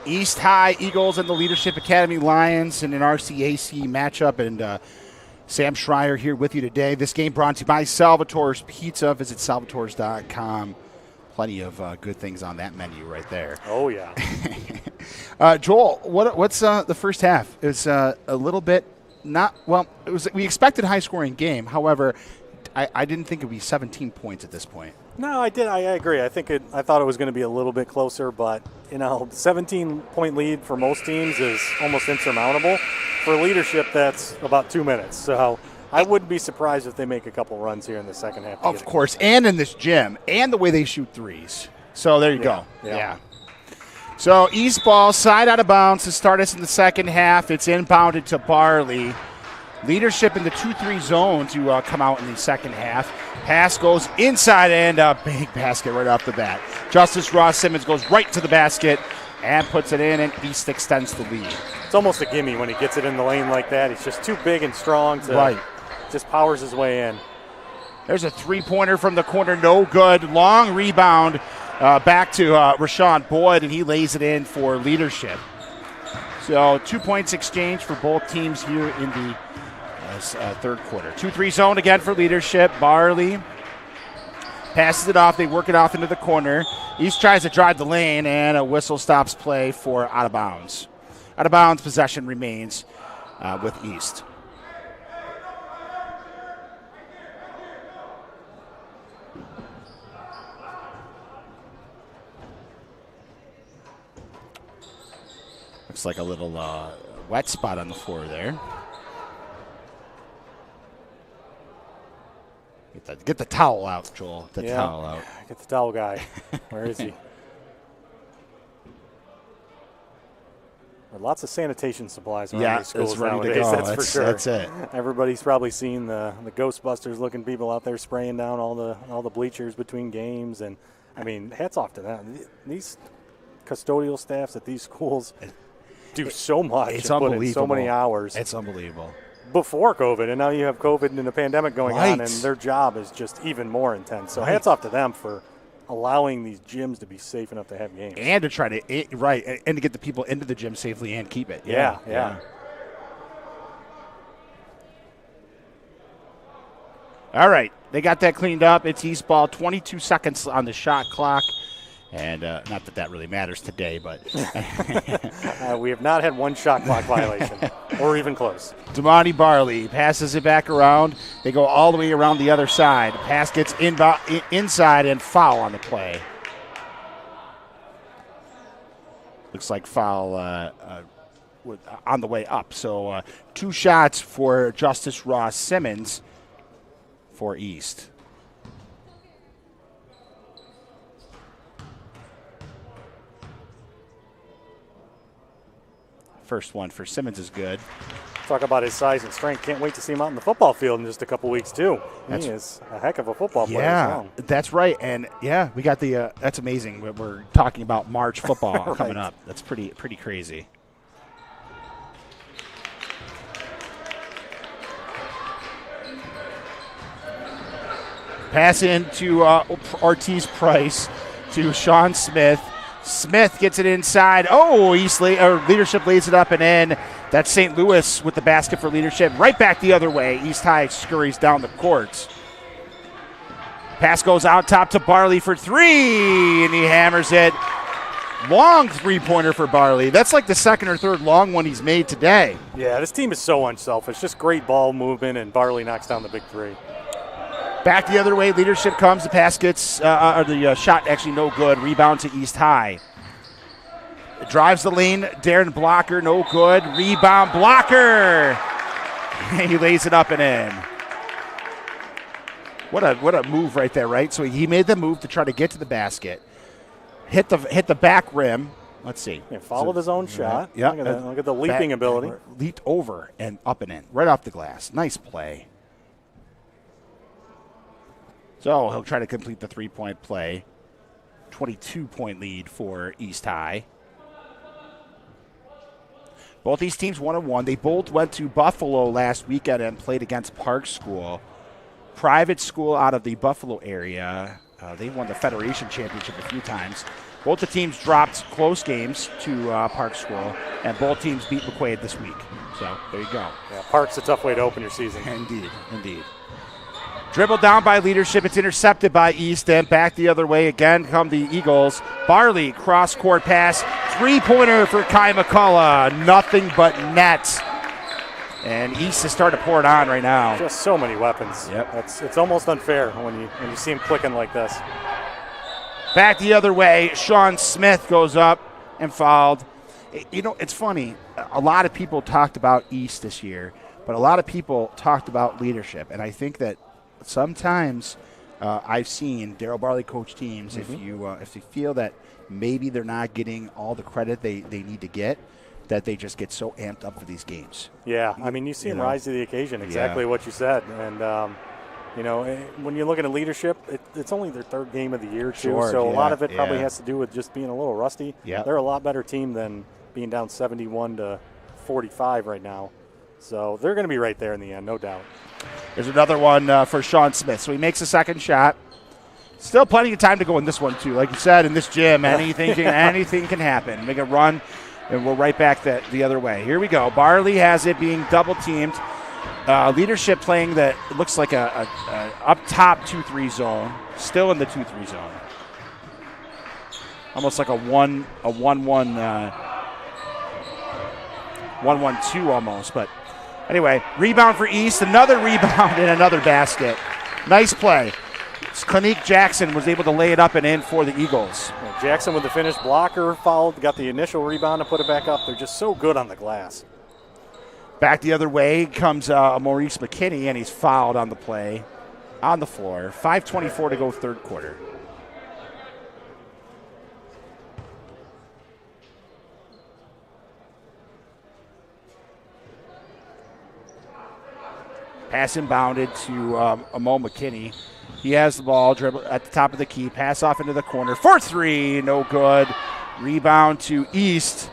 East High Eagles and the Leadership Academy Lions in an RCAC matchup. And Sam Schreier here with you today. This game brought to you by Salvatore's Pizza. Visit salvatores.com. Plenty of good things on that menu right there. Oh, yeah. Joel, what's the first half? It was a little bit not – well, it was. We expected a high-scoring game. However, I didn't think it would be 17 points at this point. No, I did. I agree. I thought it was going to be a little bit closer, but 17-point lead for most teams is almost insurmountable. For Leadership, that's about 2 minutes. So I wouldn't be surprised if they make a couple runs here in the second half. Of course, and in this gym, and the way they shoot threes. So there you go. Yeah. So East ball, side out of bounds to start us in the second half. It's inbounded to Barley. Leadership in the 2-3 zone to come out in the second half. Pass goes inside and a big basket right off the bat. Justice Ross Simmons goes right to the basket and puts it in, and East extends the lead. It's almost a gimme when he gets it in the lane like that. He's just too big and strong to just powers his way in. There's a three-pointer from the corner, no good. Long rebound back to Rashawn Boyd, and he lays it in for Leadership. So 2 points exchange for both teams here in the third quarter. 2-3 zone again for Leadership. Barley passes it off. They work it off into the corner. East tries to drive the lane, and a whistle stops play for out of bounds. Out of bounds possession remains with East. Looks like a little wet spot on the floor there. Get the towel out, Joel. Towel out. Get the towel guy. Where is he? Lots of sanitation supplies around these schools nowadays. That's for sure. That's it. Everybody's probably seen the Ghostbusters-looking people out there spraying down all the bleachers between games, and I mean, hats off to them. These custodial staffs at these schools do so much. It's and unbelievable. Put in so many hours. It's unbelievable. Before COVID, and now you have COVID and a pandemic going on, and their job is just even more intense. So hats off to them for allowing these gyms to be safe enough to have games. And to try to, and to get the people into the gym safely and keep it. Yeah. All right, they got that cleaned up. It's East ball, 22 seconds on the shot clock. And not that that really matters today, but we have not had one shot clock violation, or even close. Damani Barley passes it back around. They go all the way around the other side. Pass gets inside and foul on the play. Looks like foul on the way up. So 2 shots for Justice Ross Simmons for East. First one for Simmons is good. Talk about his size and strength. Can't wait to see him out in the football field in just a couple weeks, too. He is a heck of a football player as well. That's right. And, we got the that's amazing. We're talking about March football coming up. That's pretty crazy. Pass into Ortiz Price to Sean Smith. Smith gets it inside. Oh, Leadership lays it up and in. That's St. Louis with the basket for Leadership. Right back the other way. East High scurries down the court. Pass goes out top to Barley for 3, and he hammers it. Long three-pointer for Barley. That's like the second or third long one he's made today. Yeah, this team is so unselfish. Just great ball movement, and Barley knocks down the big 3. Back the other way, Leadership comes. The pass gets, the shot actually no good. Rebound to East High. Drives the lane. Darren Blocker, no good. Rebound, Blocker. He lays it up and in. What a move right there, right? So he made the move to try to get to the basket. Hit the back rim. Let's see. Yeah, followed his own shot. Yeah. Look at the leaping ability. Leaped over and up and in. Right off the glass. Nice play. So he'll try to complete the 3-point play. 22-point lead for East High. Both these teams 1-1. They both went to Buffalo last weekend and played against Park School. Private school out of the Buffalo area. They won the Federation Championship a few times. Both the teams dropped close games to Park School, and both teams beat McQuaid this week. So there you go. Yeah, Park's a tough way to open your season. Indeed, indeed. Dribbled down by Leadership. It's intercepted by East, and back the other way again come the Eagles. Barley, cross-court pass. Three-pointer for Kai McCullough. Nothing but net. And East is starting to pour it on right now. Just so many weapons. Yep. It's almost unfair when you see him clicking like this. Back the other way, Sean Smith goes up and fouled. You know, it's funny. A lot of people talked about East this year, but a lot of people talked about Leadership. And I think that sometimes I've seen Darryl Barley coach teams, if you feel that maybe they're not getting all the credit they need to get, that they just get so amped up for these games. Yeah, I mean, you see them rise to the occasion, exactly what you said. And, you know, when you're looking at Leadership, it's only their third game of the year, too. Sure, so a lot of it probably has to do with just being a little rusty. Yeah. They're a lot better team than being down 71-45 right now. So they're going to be right there in the end, no doubt. There's another one for Sean Smith. So he makes a second shot. Still plenty of time to go in this one, too. Like you said, in this gym, anything can happen. Make a run, and we're right back the other way. Here we go. Barley has it being double-teamed. Leadership playing that looks like a up-top 2-3 zone. Still in the 2-3 zone. Almost like a 1-1-2 almost. But anyway, rebound for East. Another rebound and another basket. Nice play. Clinique Jackson was able to lay it up and in for the Eagles. Yeah, Jackson with the finished blocker, fouled, got the initial rebound and put it back up. They're just so good on the glass. Back the other way comes Maurice McKinney, and he's fouled on the play on the floor. 5:24 to go third quarter. Pass inbounded to Mo McKinney. He has the ball, dribble at the top of the key, pass off into the corner. For three, no good. Rebound to East,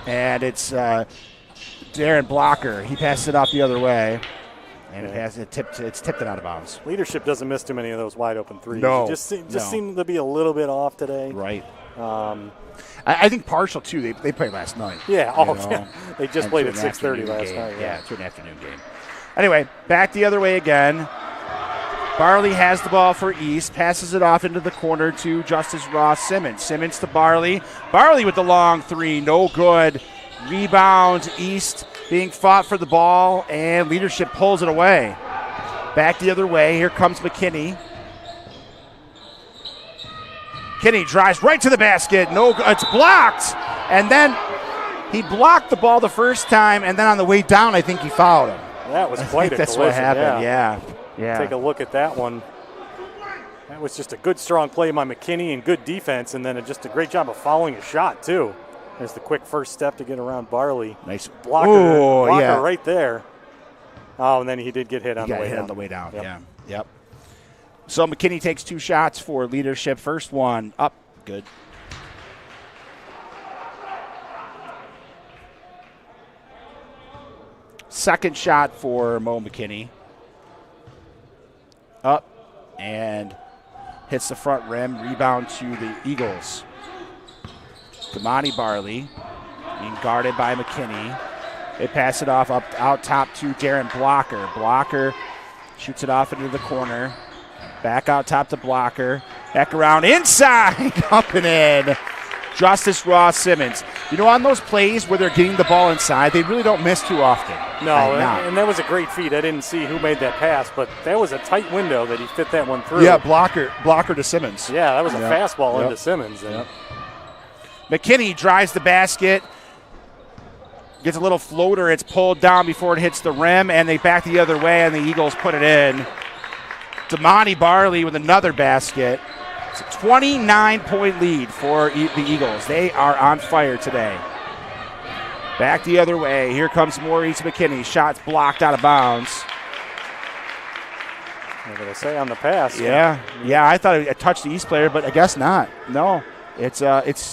and it's Darren Blocker. He passed it off the other way, and it's tipped it out of bounds. Leadership doesn't miss too many of those wide open threes. No, just seem to be a little bit off today. Right. I think partial too. They played last night. Yeah. They just played at 6:30 last night. Yeah, it's an afternoon game. Anyway, back the other way again. Barley has the ball for East, passes it off into the corner to Justice Ross Simmons. Simmons to Barley. Barley with the long three, no good. Rebound, East being fought for the ball, and Leadership pulls it away. Back the other way, here comes McKinney. McKinney drives right to the basket. No, it's blocked. And then he blocked the ball the first time, and then on the way down, I think he fouled him. That was quite a that's collision. What happened, yeah. Take a look at that one. That was just a good, strong play by McKinney and good defense, and then just a great job of following a shot, too. There's the quick first step to get around Barley. Nice. Blocker right there. Oh, and then he did get hit on the way down. On the way down, yeah. Yep. So McKinney takes two shots for Leadership. First one up, good. Second shot for Mo McKinney. Up and hits the front rim. Rebound to the Eagles. Damani Barley being guarded by McKinney. They pass it off out top to Darren Blocker. Blocker shoots it off into the corner. Back out top to Blocker. Back around inside. Up and in. Justice Ross Simmons. You know, on those plays where they're getting the ball inside, they really don't miss too often. No, and that was a great feed. I didn't see who made that pass, but that was a tight window that he fit that one through. Yeah, blocker to Simmons. Yeah, that was a fastball into Simmons. And McKinney drives the basket, gets a little floater. It's pulled down before it hits the rim, and they back the other way, and the Eagles put it in. Damani Barley with another basket. It's a 29-point lead for the Eagles. They are on fire today. Back the other way. Here comes Maurice McKinney. Shots blocked out of bounds. What did I say on the pass? Yeah, I thought it touched the East player, but I guess not. No, it's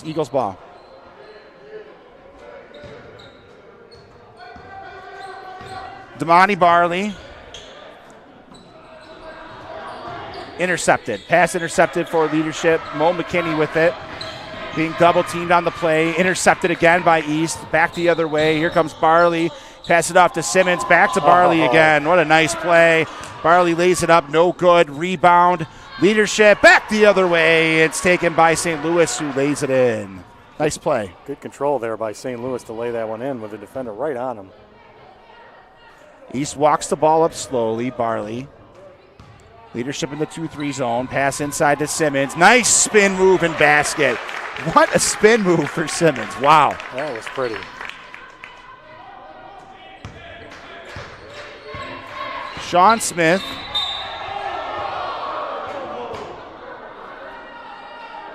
Eagles ball. Damani Barley. intercepted. Pass intercepted for leadership. Mo McKinney with it. Being double teamed on the play. Intercepted again by East. Back the other way. Here comes Barley. Pass it off to Simmons. Back to Barley again. What a nice play. Barley lays it up. No good. Rebound. Leadership. Back the other way. It's taken by St. Louis, who lays it in. Nice play. Good control there by St. Louis to lay that one in with the defender right on him. East walks the ball up slowly. Barley. Leadership in the 2-3 zone. Pass inside to Simmons. Nice spin move and basket. What a spin move for Simmons. Wow. That was pretty. Sean Smith.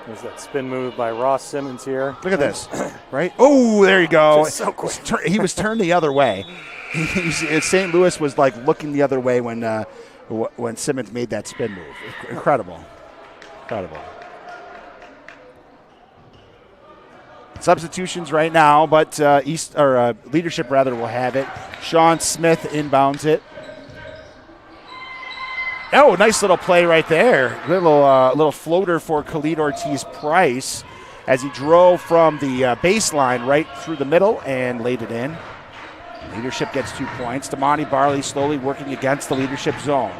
There's that spin move by Ross Simmons here. Look at this. Right? Oh, there you go. Just so quick. He was turned the other way. St. Louis was like looking the other way when Simmons made that spin move. Incredible. Incredible. Substitutions right now, but leadership will have it. Sean Smith inbounds it. Oh, nice little play right there. Little floater for Khalid Ortiz-Price as he drove from the baseline right through the middle and laid it in. Leadership gets 2 points. Damani Barley slowly working against the leadership zone.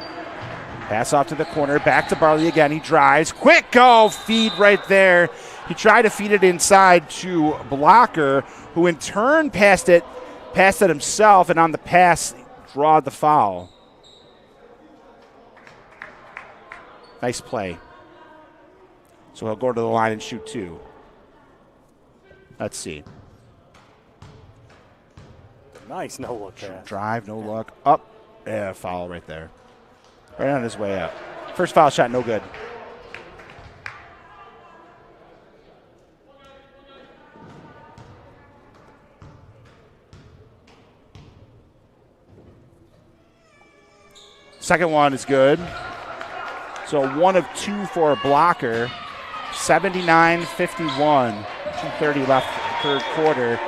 Pass off to the corner. Back to Barley again. He drives. Quick go. Feed right there. He tried to feed it inside to Blocker, who in turn passed it himself, and on the pass, drawed the foul. Nice play. So he'll go to the line and shoot 2. Let's see. Nice no-look pass. Drive, no look. Up. Yeah, foul right there. Right on his way up. First foul shot, no good. Second one is good. So 1 of 2 for a Blocker. 79-51. 2:30 left third quarter.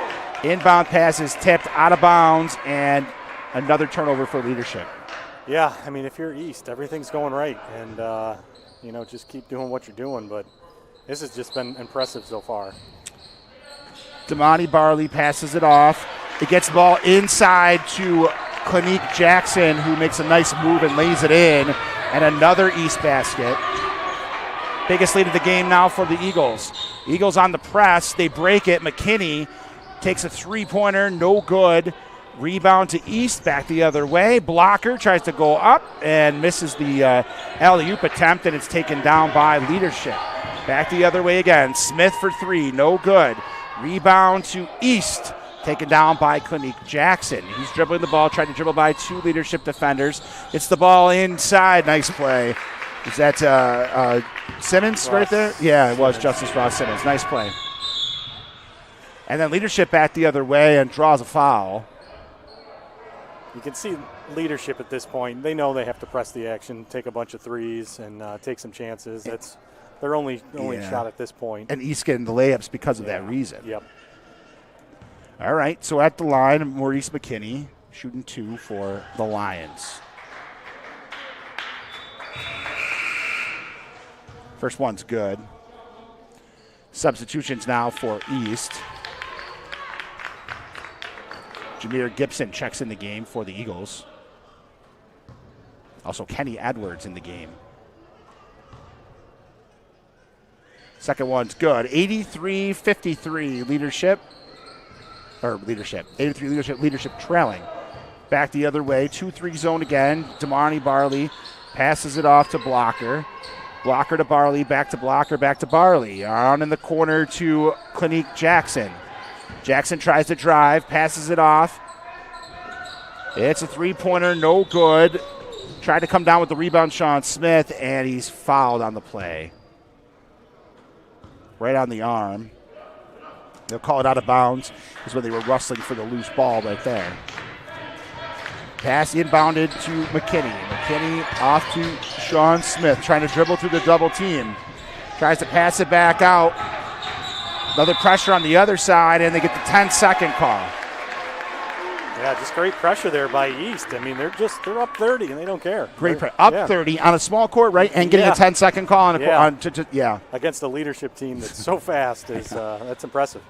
Inbound pass is tipped out of bounds, and another turnover for leadership. Yeah, I mean, if you're East, everything's going right, and just keep doing what you're doing. But this has just been impressive so far. Damani Barley passes it off. It gets the ball inside to Clinique Jackson, who makes a nice move and lays it in, and another East basket. Biggest lead of the game now for the Eagles. Eagles on the press. They break it. McKinney takes a three-pointer, no good. Rebound to East, back the other way. Blocker tries to go up and misses the alley-oop attempt, and it's taken down by leadership. Back the other way again. Smith for 3, no good. Rebound to East, taken down by Clinique Jackson. He's dribbling the ball, trying to dribble by 2 leadership defenders. It's the ball inside. Nice play. Is that Simmons right there? Yeah, it was Justice Ross Simmons. Nice play. And then leadership back the other way and draws a foul. You can see leadership at this point. They know they have to press the action, take a bunch of threes, and take some chances. That's their only shot at this point. And East getting the layups because of that reason. Yep. All right, so at the line, Maurice McKinney shooting 2 for the Lions. First one's good. Substitutions now for East. Jameer Gibson checks in the game for the Eagles. Also Kenny Edwards in the game. Second one's good. 83-53 leadership. 83 leadership trailing. Back the other way. 2-3 zone again. Damani Barley passes it off to Blocker. Blocker to Barley, back to Blocker, back to Barley. On in the corner to Clinique Jackson. Jackson tries to drive, passes it off. It's a three-pointer, no good. Tried to come down with the rebound, Sean Smith, and he's fouled on the play. Right on the arm. They'll call it out of bounds. Is when they were rustling for the loose ball right there. Pass inbounded to McKinney. McKinney off to Sean Smith, trying to dribble through the double team. Tries to pass it back out. Another pressure on the other side, and they get the 10-second call. Yeah, just great pressure there by East. I mean, they're up 30 and they don't care. Great pressure. Up 30 on a small court, right? And getting a 10-second call on a Against a leadership team that's so fast is that's impressive.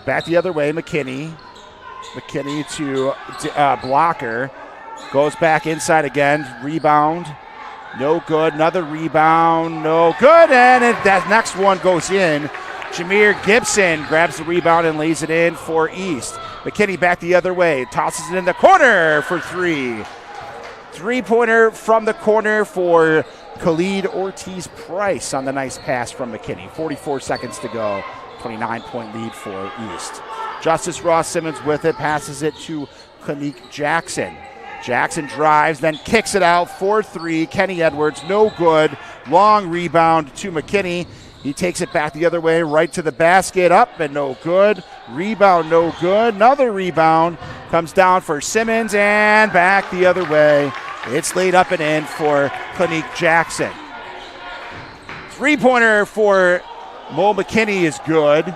Back the other way, McKinney. McKinney to Blocker. Goes back inside again. Rebound. No good. Another rebound. No good. And that next one goes in. Jameer Gibson grabs the rebound and lays it in for East. McKinney back the other way. Tosses it in the corner for three. Three-pointer from the corner for Khalid Ortiz-Price on the nice pass from McKinney. 44 seconds to go. 29-point lead for East. Justice Ross Simmons with it. Passes it to Kanik Jackson. Jackson drives, then kicks it out for three. Kenny Edwards, no good. Long rebound to McKinney. He takes it back the other way, right to the basket, up and no good. Rebound, no good. Another rebound comes down for Simmons and back the other way. It's laid up and in for Kanik Jackson. Three-pointer for Mo McKinney is good.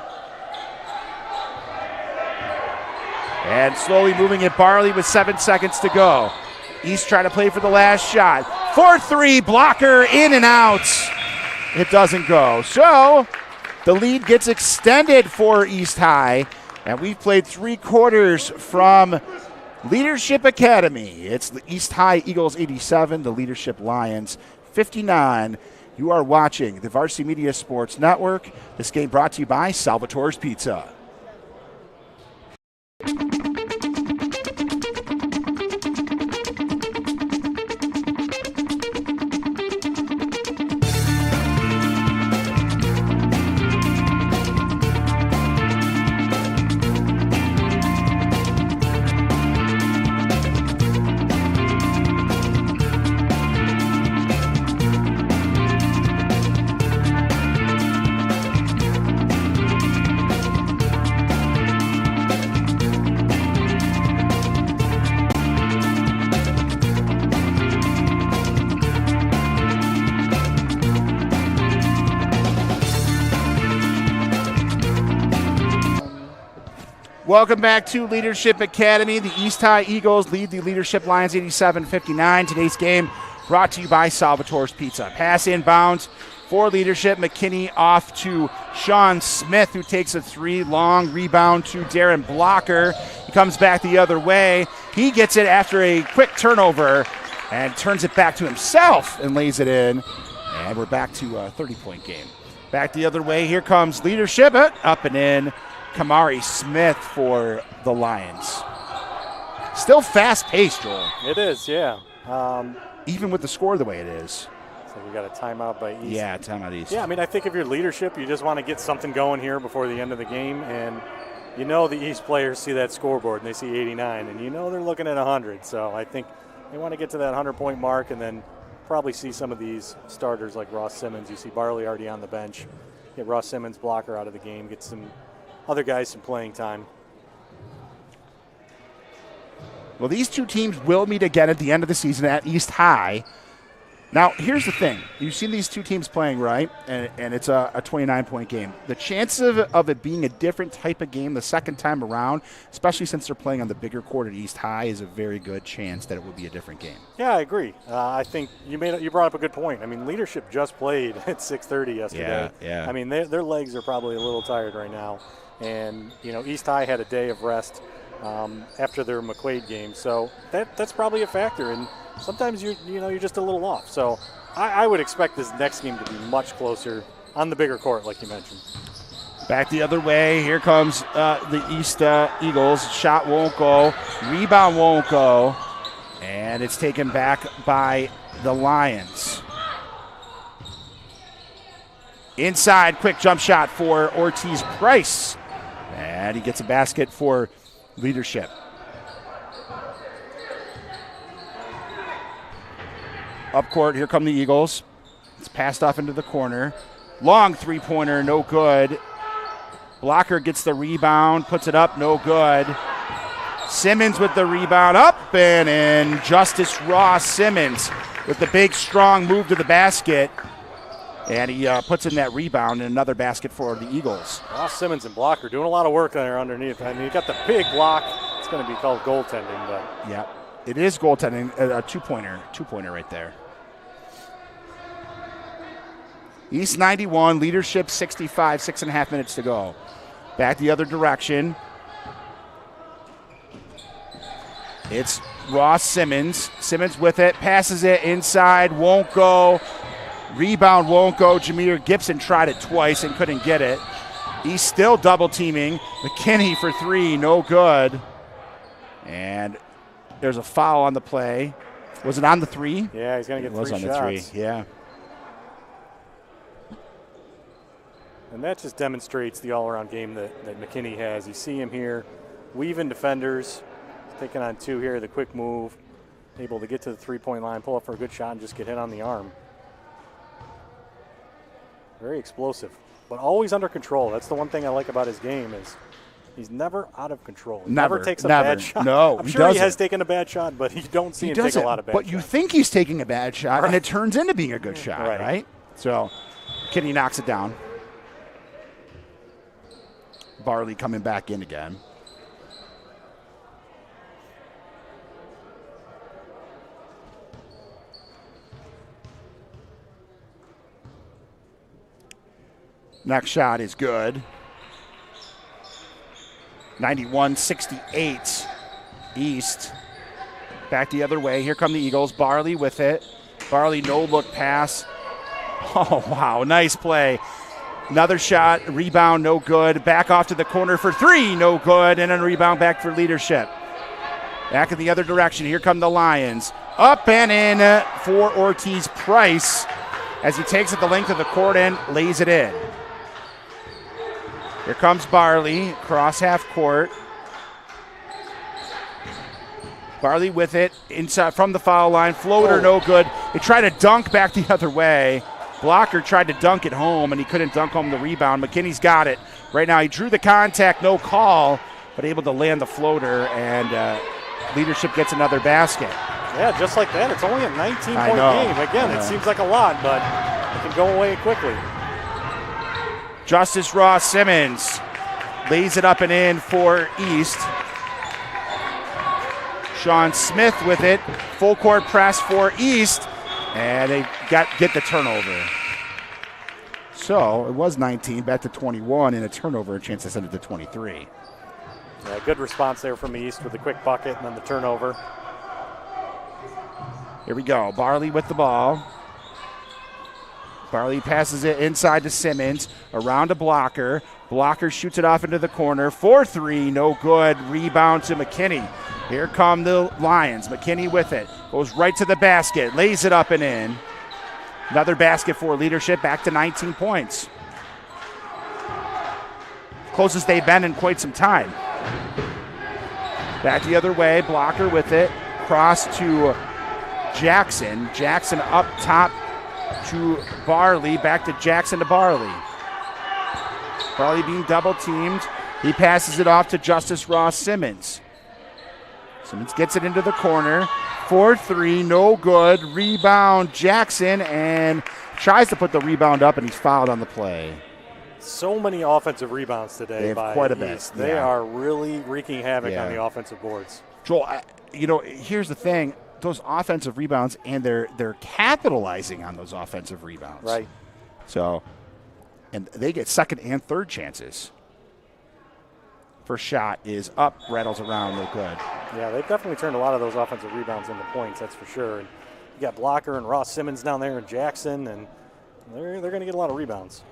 And slowly moving it, Barley with 7 seconds to go. East trying to play for the last shot. 4-3, Blocker in and out. It doesn't go. So the lead gets extended for East High. And we've played 3 quarters from Leadership Academy. It's the East High Eagles 87, the Leadership Lions 59. You are watching the Varsity Media Sports Network. This game brought to you by Salvatore's Pizza. Welcome back to Leadership Academy. The East High Eagles lead the Leadership Lions 87-59. Today's game brought to you by Salvatore's Pizza. Pass inbounds for Leadership. McKinney off to Sean Smith, who takes a 3. Long rebound to Darren Blocker. He comes back the other way. He gets it after a quick turnover and turns it back to himself and lays it in. And we're back to a 30-point game. Back the other way. Here comes Leadership. Up and in. Kamari Smith for the Lions. Still fast-paced, Joel. It is, yeah. Even with the score the way it is. So we got a timeout by East. Yeah, timeout East. Yeah, I mean, I think if you're Leadership, you just want to get something going here before the end of the game. And you know the East players see that scoreboard and they see 89, and you know they're looking at 100. So I think they want to get to that 100-point mark and then probably see some of these starters like Ross Simmons. You see Barley already on the bench. Get Ross Simmons, Blocker out of the game, get some other guys some playing time. Well, these two teams will meet again at the end of the season at East High. Now, here's the thing. You've seen these two teams playing, right? And it's a 29-point game. The chances of it being a different type of game the second time around, especially since they're playing on the bigger court at East High, is a very good chance that it will be a different game. Yeah, I agree. I think you brought up a good point. I mean, Leadership just played at 6:30 yesterday. Yeah. I mean, their legs are probably a little tired right now. And, you know, East High had a day of rest after their McQuaid game. So that's probably a factor. And sometimes you're just a little off. So I would expect this next game to be much closer on the bigger court, like you mentioned. Back the other way. Here comes the East Eagles. Shot won't go. Rebound won't go. And it's taken back by the Lions. Inside, quick jump shot for Ortiz-Price. And he gets a basket for Leadership. Up court, here come the Eagles. It's passed off into the corner. Long three-pointer, no good. Blocker gets the rebound, puts it up, no good. Simmons with the rebound, up and in. Justice Ross Simmons with the big, strong move to the basket. And he puts in that rebound and another basket for the Eagles. Ross Simmons and Blocker doing a lot of work there underneath. I mean, you got the big block. It's going to be called goaltending, but yeah, it is goaltending. A two-pointer right there. East 91, leadership 65, 6.5 minutes to go. Back the other direction. It's Ross Simmons. Simmons with it, passes it inside, won't go. Rebound won't go. Jameer Gibson tried it twice and couldn't get it. He's still double teaming. McKinney for three, no good. And there's a foul on the play. Was it on the three? Yeah, he's going to get three shots. It was on the three, yeah. And that just demonstrates the all-around game that McKinney has. You see him here, weaving defenders, taking on two here, the quick move, able to get to the three-point line, pull up for a good shot, and just get hit on the arm. Very explosive, but always under control. That's the one thing I like about his game is he's never out of control. Never takes a bad shot. No, I'm he sure doesn't. he has taken a bad shot, but you don't see him take a lot of bad shots. But you think he's taking a bad shot, and it turns into being a good shot, right? So McKinney knocks it down. Barley coming back in again. Next shot is good. 91-68 East. Back the other way. Here come the Eagles. Barley with it. Barley no-look pass. Oh, wow. Nice play. Another shot. Rebound, no good. Back off to the corner for three. No good. And then rebound back for leadership. Back in the other direction. Here come the Lions. Up and in for Ortiz Price as he takes it the length of the court and lays it in. Here comes Barley, cross half court. Barley with it, inside from the foul line. Floater, no good. They try to dunk back the other way. Blocker tried to dunk it home, and he couldn't dunk home the rebound. McKinney's got it. Right now, he drew the contact, no call, but able to land the floater, and leadership gets another basket. Yeah, just like that. It's only a 19-point game. Again, it seems like a lot, but it can go away quickly. Justice Ross Simmons lays it up and in for East. Sean Smith with it. Full court press for East. And they get the turnover. So it was 19, back to 21, and a turnover, a chance to send it to 23. Yeah, good response there from East with the quick bucket and then the turnover. Here we go. Barley with the ball. Barley passes it inside to Simmons, around a Blocker. Blocker shoots it off into the corner. 4-3, no good. Rebound to McKinney. Here come the Lions. McKinney with it. Goes right to the basket. Lays it up and in. Another basket for leadership. Back to 19 points. Closest they've been in quite some time. Back the other way. Blocker with it. Cross to Jackson. Jackson up top to Barley. Back to Jackson to Barley. Barley being double teamed. He passes it off to Justice Ross Simmons. Simmons gets it into the corner. 4-3, no good. Rebound Jackson, and tries to put the rebound up, and he's fouled on the play. So many offensive rebounds today. They have by quite a bit. East. They are really wreaking havoc on the offensive boards. Joel, here's the thing. Those offensive rebounds, and they're capitalizing on those offensive rebounds. Right. So, and they get second and third chances. First shot is up, rattles around, no good. Yeah, they've definitely turned a lot of those offensive rebounds into points, that's for sure. And you got Blocker and Ross Simmons down there and Jackson, and they're going to get a lot of rebounds.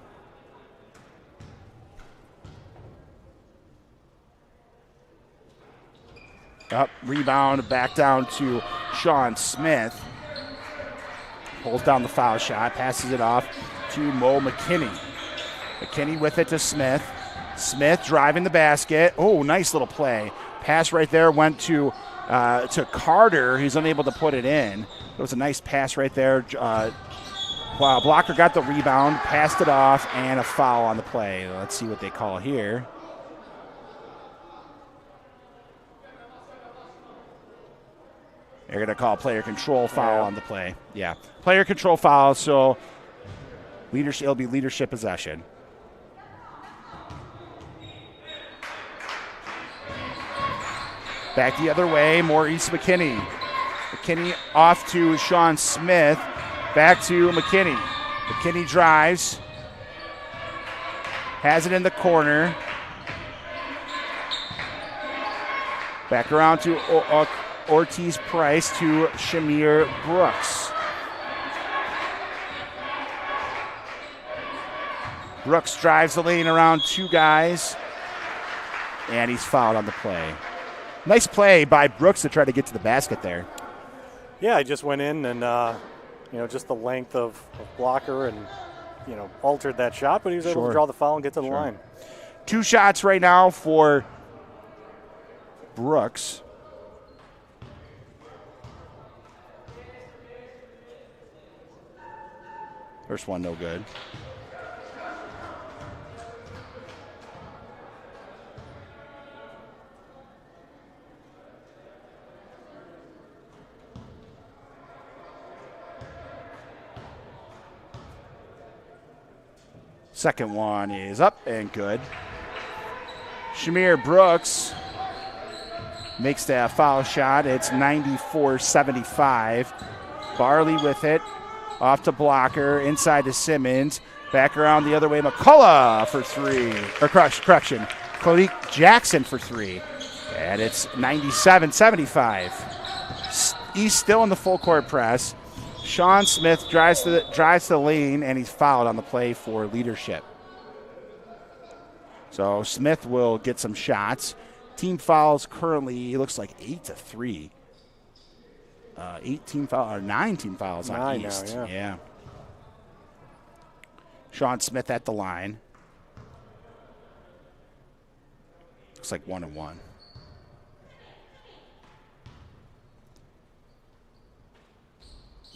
Up, rebound, back down to Sean Smith. Pulls down the foul shot, passes it off to Mo McKinney. McKinney with it to Smith. Smith driving the basket. Oh, nice little play. Pass right there went to Carter. He's unable to put it in. It was a nice pass right there. Wow, Blocker got the rebound, passed it off, and a foul on the play. Let's see what they call here. They're going to call player control foul on the play. Yeah, player control foul. So Leadership. It'll be leadership possession. Back the other way, Maurice McKinney. McKinney off to Sean Smith. Back to McKinney. McKinney drives. Has it in the corner. Back around to Ortiz Price to Shamir Brooks. Brooks drives the lane around 2 guys. And he's fouled on the play. Nice play by Brooks to try to get to the basket there. Yeah, I just went in and, just the length of blocker and, altered that shot, but he was able to draw the foul and get to the line. 2 shots right now for Brooks. First one, no good. Second one is up and good. Shamir Brooks makes that foul shot. It's 94-75. Barley with it. Off to Blocker. Inside to Simmons. Back around the other way. McCullough for 3. Or correction. Khalik Jackson for 3. And it's 97-75. East still in the full court press. Sean Smith drives to the lane, and he's fouled on the play for leadership. So Smith will get some shots. Team fouls currently, it looks like 8 to 3. 19 fouls on East. Now, yeah. Sean Smith at the line. Looks like 1-1.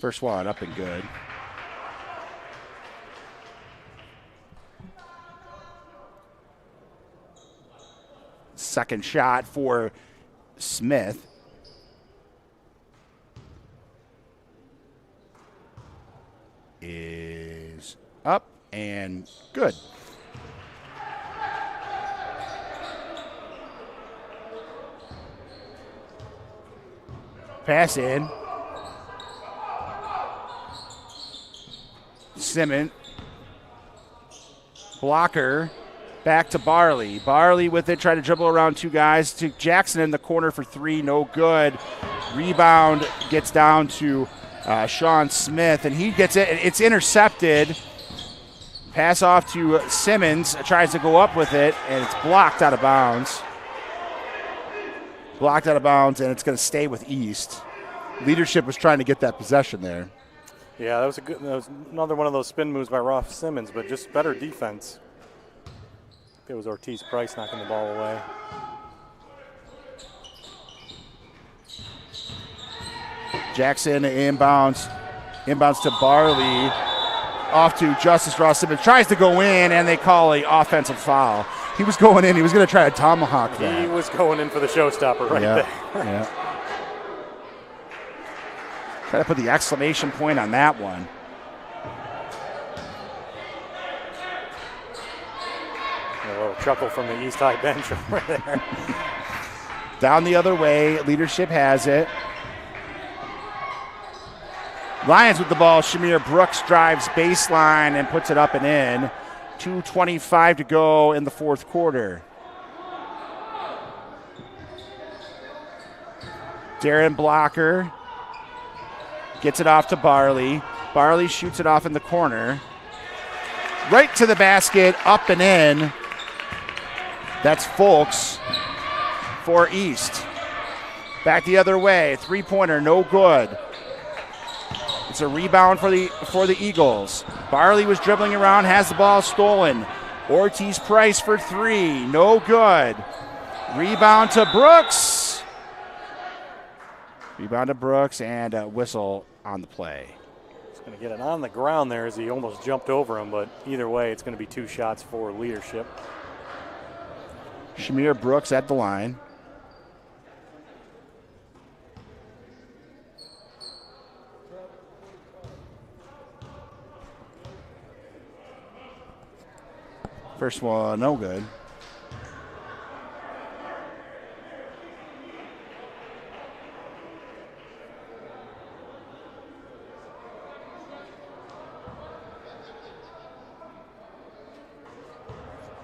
First one up and good. Second shot for Smith. Is up and good. Pass in. Simmons. Blocker. Back to Barley. Barley with it, try to dribble around 2 guys. To Jackson in the corner for 3, no good. Rebound gets down to Sean Smith, and he gets it. It's intercepted. Pass off to Simmons. Tries to go up with it, and it's blocked out of bounds. Blocked out of bounds, and it's going to stay with East. Leadership was trying to get that possession there. Yeah, that was another one of those spin moves by Ross Simmons, but just better defense. It was Ortiz Price knocking the ball away. Jackson inbounds to Barley. Off to Justice Ross Simmons. Tries to go in, and they call an offensive foul. He was going in. He was going to try to tomahawk that. He was going in for the showstopper right there. Yeah. Try to put the exclamation point on that one. A little chuckle from the East High bench over there. Down the other way. Leadership has it. Lions with the ball. Shamir Brooks drives baseline and puts it up and in. 2:25 to go in the fourth quarter. Darren Blocker gets it off to Barley. Barley shoots it off in the corner. Right to the basket, up and in. That's Folks for East. Back the other way. 3-pointer, no good. It's a rebound for the Eagles. Barley was dribbling around, has the ball stolen. Ortiz Price for 3, no good. Rebound to Brooks. Rebound to Brooks, and a whistle on the play. He's going to get it on the ground there as he almost jumped over him, but either way, it's going to be 2 shots for leadership. Shamir Brooks at the line. First one, no good.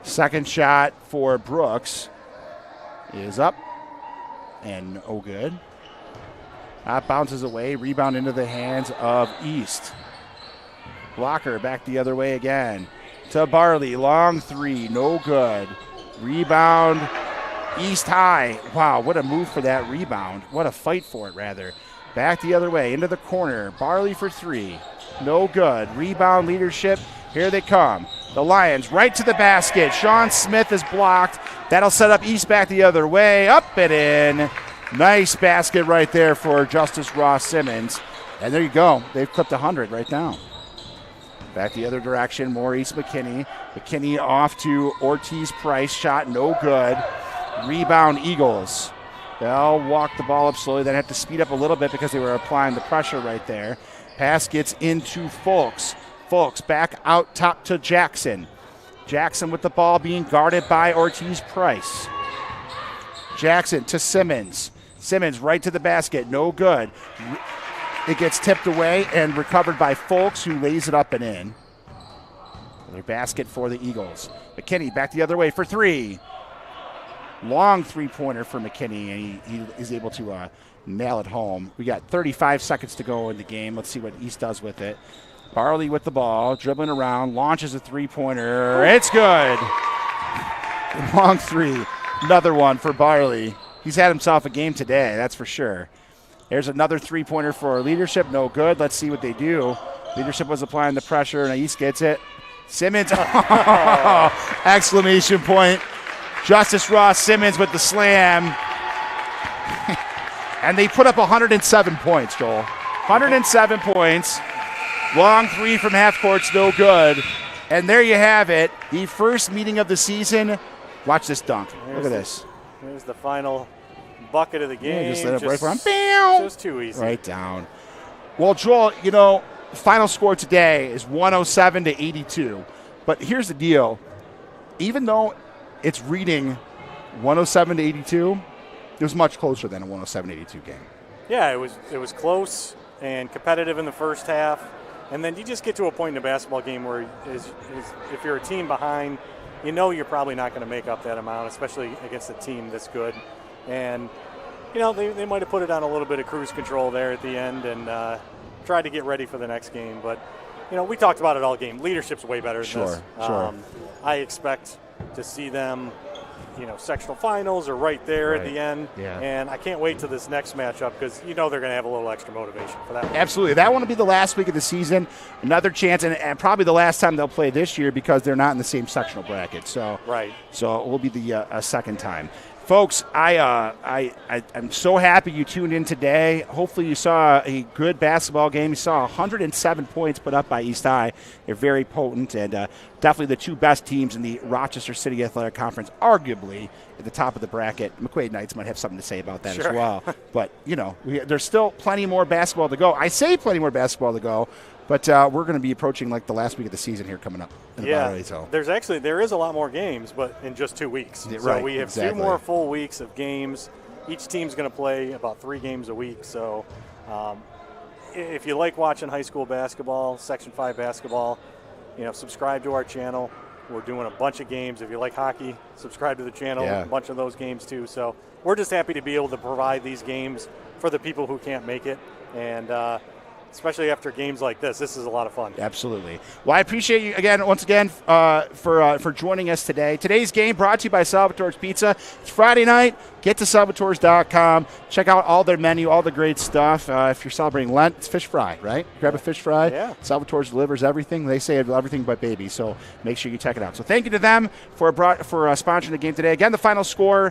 Second shot for Brooks is up and no good. That bounces away, rebound into the hands of East. Blocker back the other way again to Barley, long three, no good. Rebound, East High. Wow, what a move for that rebound. What a fight for it, rather. Back the other way, into the corner. Barley for three, no good. Rebound leadership, here they come. The Lions right to the basket. Sean Smith is blocked. That'll set up East back the other way, up and in. Nice basket right there for Justice Ross Simmons. And there you go. They've clipped 100 right now. Back the other direction, Maurice McKinney. McKinney off to Ortiz Price. Shot no good. Rebound Eagles. They'll walk the ball up slowly. Then have to speed up a little bit because they were applying the pressure right there. Pass gets into Folks. Folks back out top to Jackson. Jackson with the ball being guarded by Ortiz Price. Jackson to Simmons. Simmons right to the basket. No good. It gets tipped away and recovered by Folks, who lays it up and in. Another basket for the Eagles. McKinney back the other way for three. Long three-pointer for McKinney, and he is able to nail it home. We got 35 seconds to go in the game. Let's see what East does with it. Barley with the ball, dribbling around, launches a three-pointer. It's good. Long three. Another one for Barley. He's had himself a game today, that's for sure. There's another three-pointer for Leadership. No good. Let's see what they do. Leadership was applying the pressure, and East gets it. Simmons, exclamation point. Justice Ross Simmons with the slam. And they put up 107 points, Joel. 107 points. Long three from half court's no good. And there you have it. The first meeting of the season. Watch this dunk. Look at this. Here's the final bucket of the game. Yeah, just let it right for him. Just too easy. Right down. Well, Joel, you know, final score today is 107 to 82. But here's the deal. Even though it's reading 107 to 82, it was much closer than a 107-82 game. Yeah, it was close and competitive in the first half. And then you just get to a point in a basketball game where if you're a team behind, you know you're probably not going to make up that amount, especially against a team this good. And, you know, they might have put it on a little bit of cruise control there at the end and tried to get ready for the next game. But, you know, we talked about it all game. Leadership's way better than this. Sure. I expect to see them, you know, sectional finals are right there at the end. Yeah. And I can't wait to this next matchup because you know they're going to have a little extra motivation for that one. Absolutely. That one will be the last week of the season. Another chance, and probably the last time they'll play this year because they're not in the same sectional bracket. So it will be the second time. Folks, I'm so happy you tuned in today. Hopefully you saw a good basketball game. You saw 107 points put up by East High. They're very potent and definitely the two best teams in the Rochester City Athletic Conference, arguably at the top of the bracket. McQuaid Knights might have something to say about that as well. But, you know, there's still plenty more basketball to go. I say plenty more basketball to go, but we're going to be approaching like the last week of the season here coming up. There is a lot more games, but in just 2 weeks. Yeah, so we have 2 more full weeks of games. Each team's going to play about 3 games a week. So if you like watching high school basketball, Section 5 basketball, you know, subscribe to our channel. We're doing a bunch of games. If you like hockey, subscribe to the channel. Yeah. A bunch of those games too. So we're just happy to be able to provide these games for the people who can't make it. And especially after games like this is a lot of fun. Absolutely. Well, I appreciate you once again for joining us today. Today's game brought to you by Salvatore's Pizza. It's Friday night. Get to salvatores.com. Check out all their menu, all the great stuff. If you're celebrating Lent, it's fish fry, right? Grab a fish fry. Yeah. Salvatore's delivers everything. They say everything but baby, so make sure you check it out. So thank you to them for sponsoring the game today. Again, the final score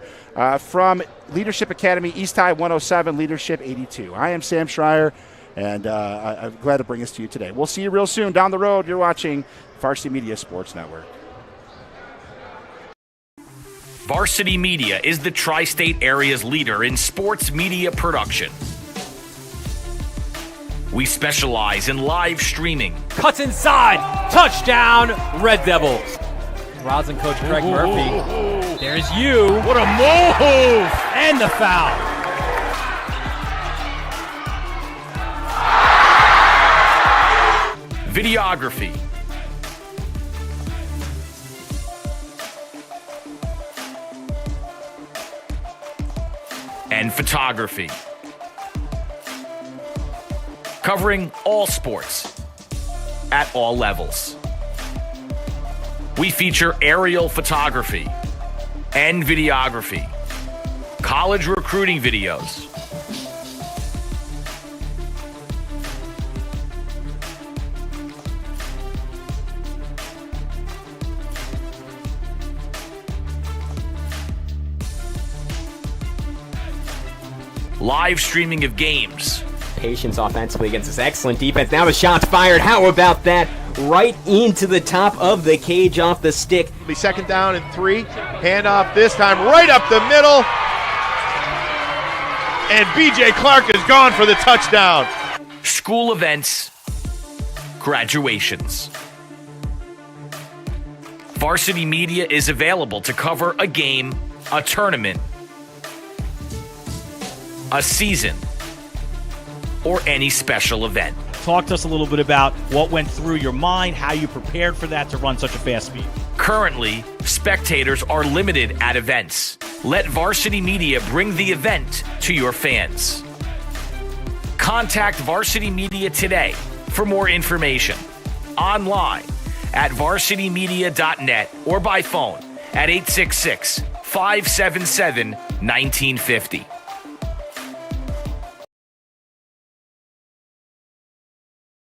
from Leadership Academy, East High 107, Leadership 82. I am Sam Schreier. And I'm glad to bring this to you today. We'll see you real soon down the road. You're watching Varsity Media Sports Network. Varsity Media is the tri-state area's leader in sports media production. We specialize in live streaming, Cuts inside. Touchdown, Red Devils. Rosin coach Craig Murphy. There's you. What a move! And the foul. Videography. And photography. Covering all sports at all levels. We feature aerial photography and videography, college recruiting videos, live streaming of games. Patience offensively against this excellent defense. Now the shot's fired. How about that? Right into the top of the cage off the stick. It'll be second down and 3. Handoff this time right up the middle. And BJ Clark is gone for the touchdown. School events, graduations. Varsity Media is available to cover a game, a tournament, a season, or any special event. Talk to us a little bit about what went through your mind, how you prepared for that to run such a fast speed. Currently, spectators are limited at events. Let Varsity Media bring the event to your fans. Contact Varsity Media today for more information. Online at varsitymedia.net or by phone at 866-577-1950.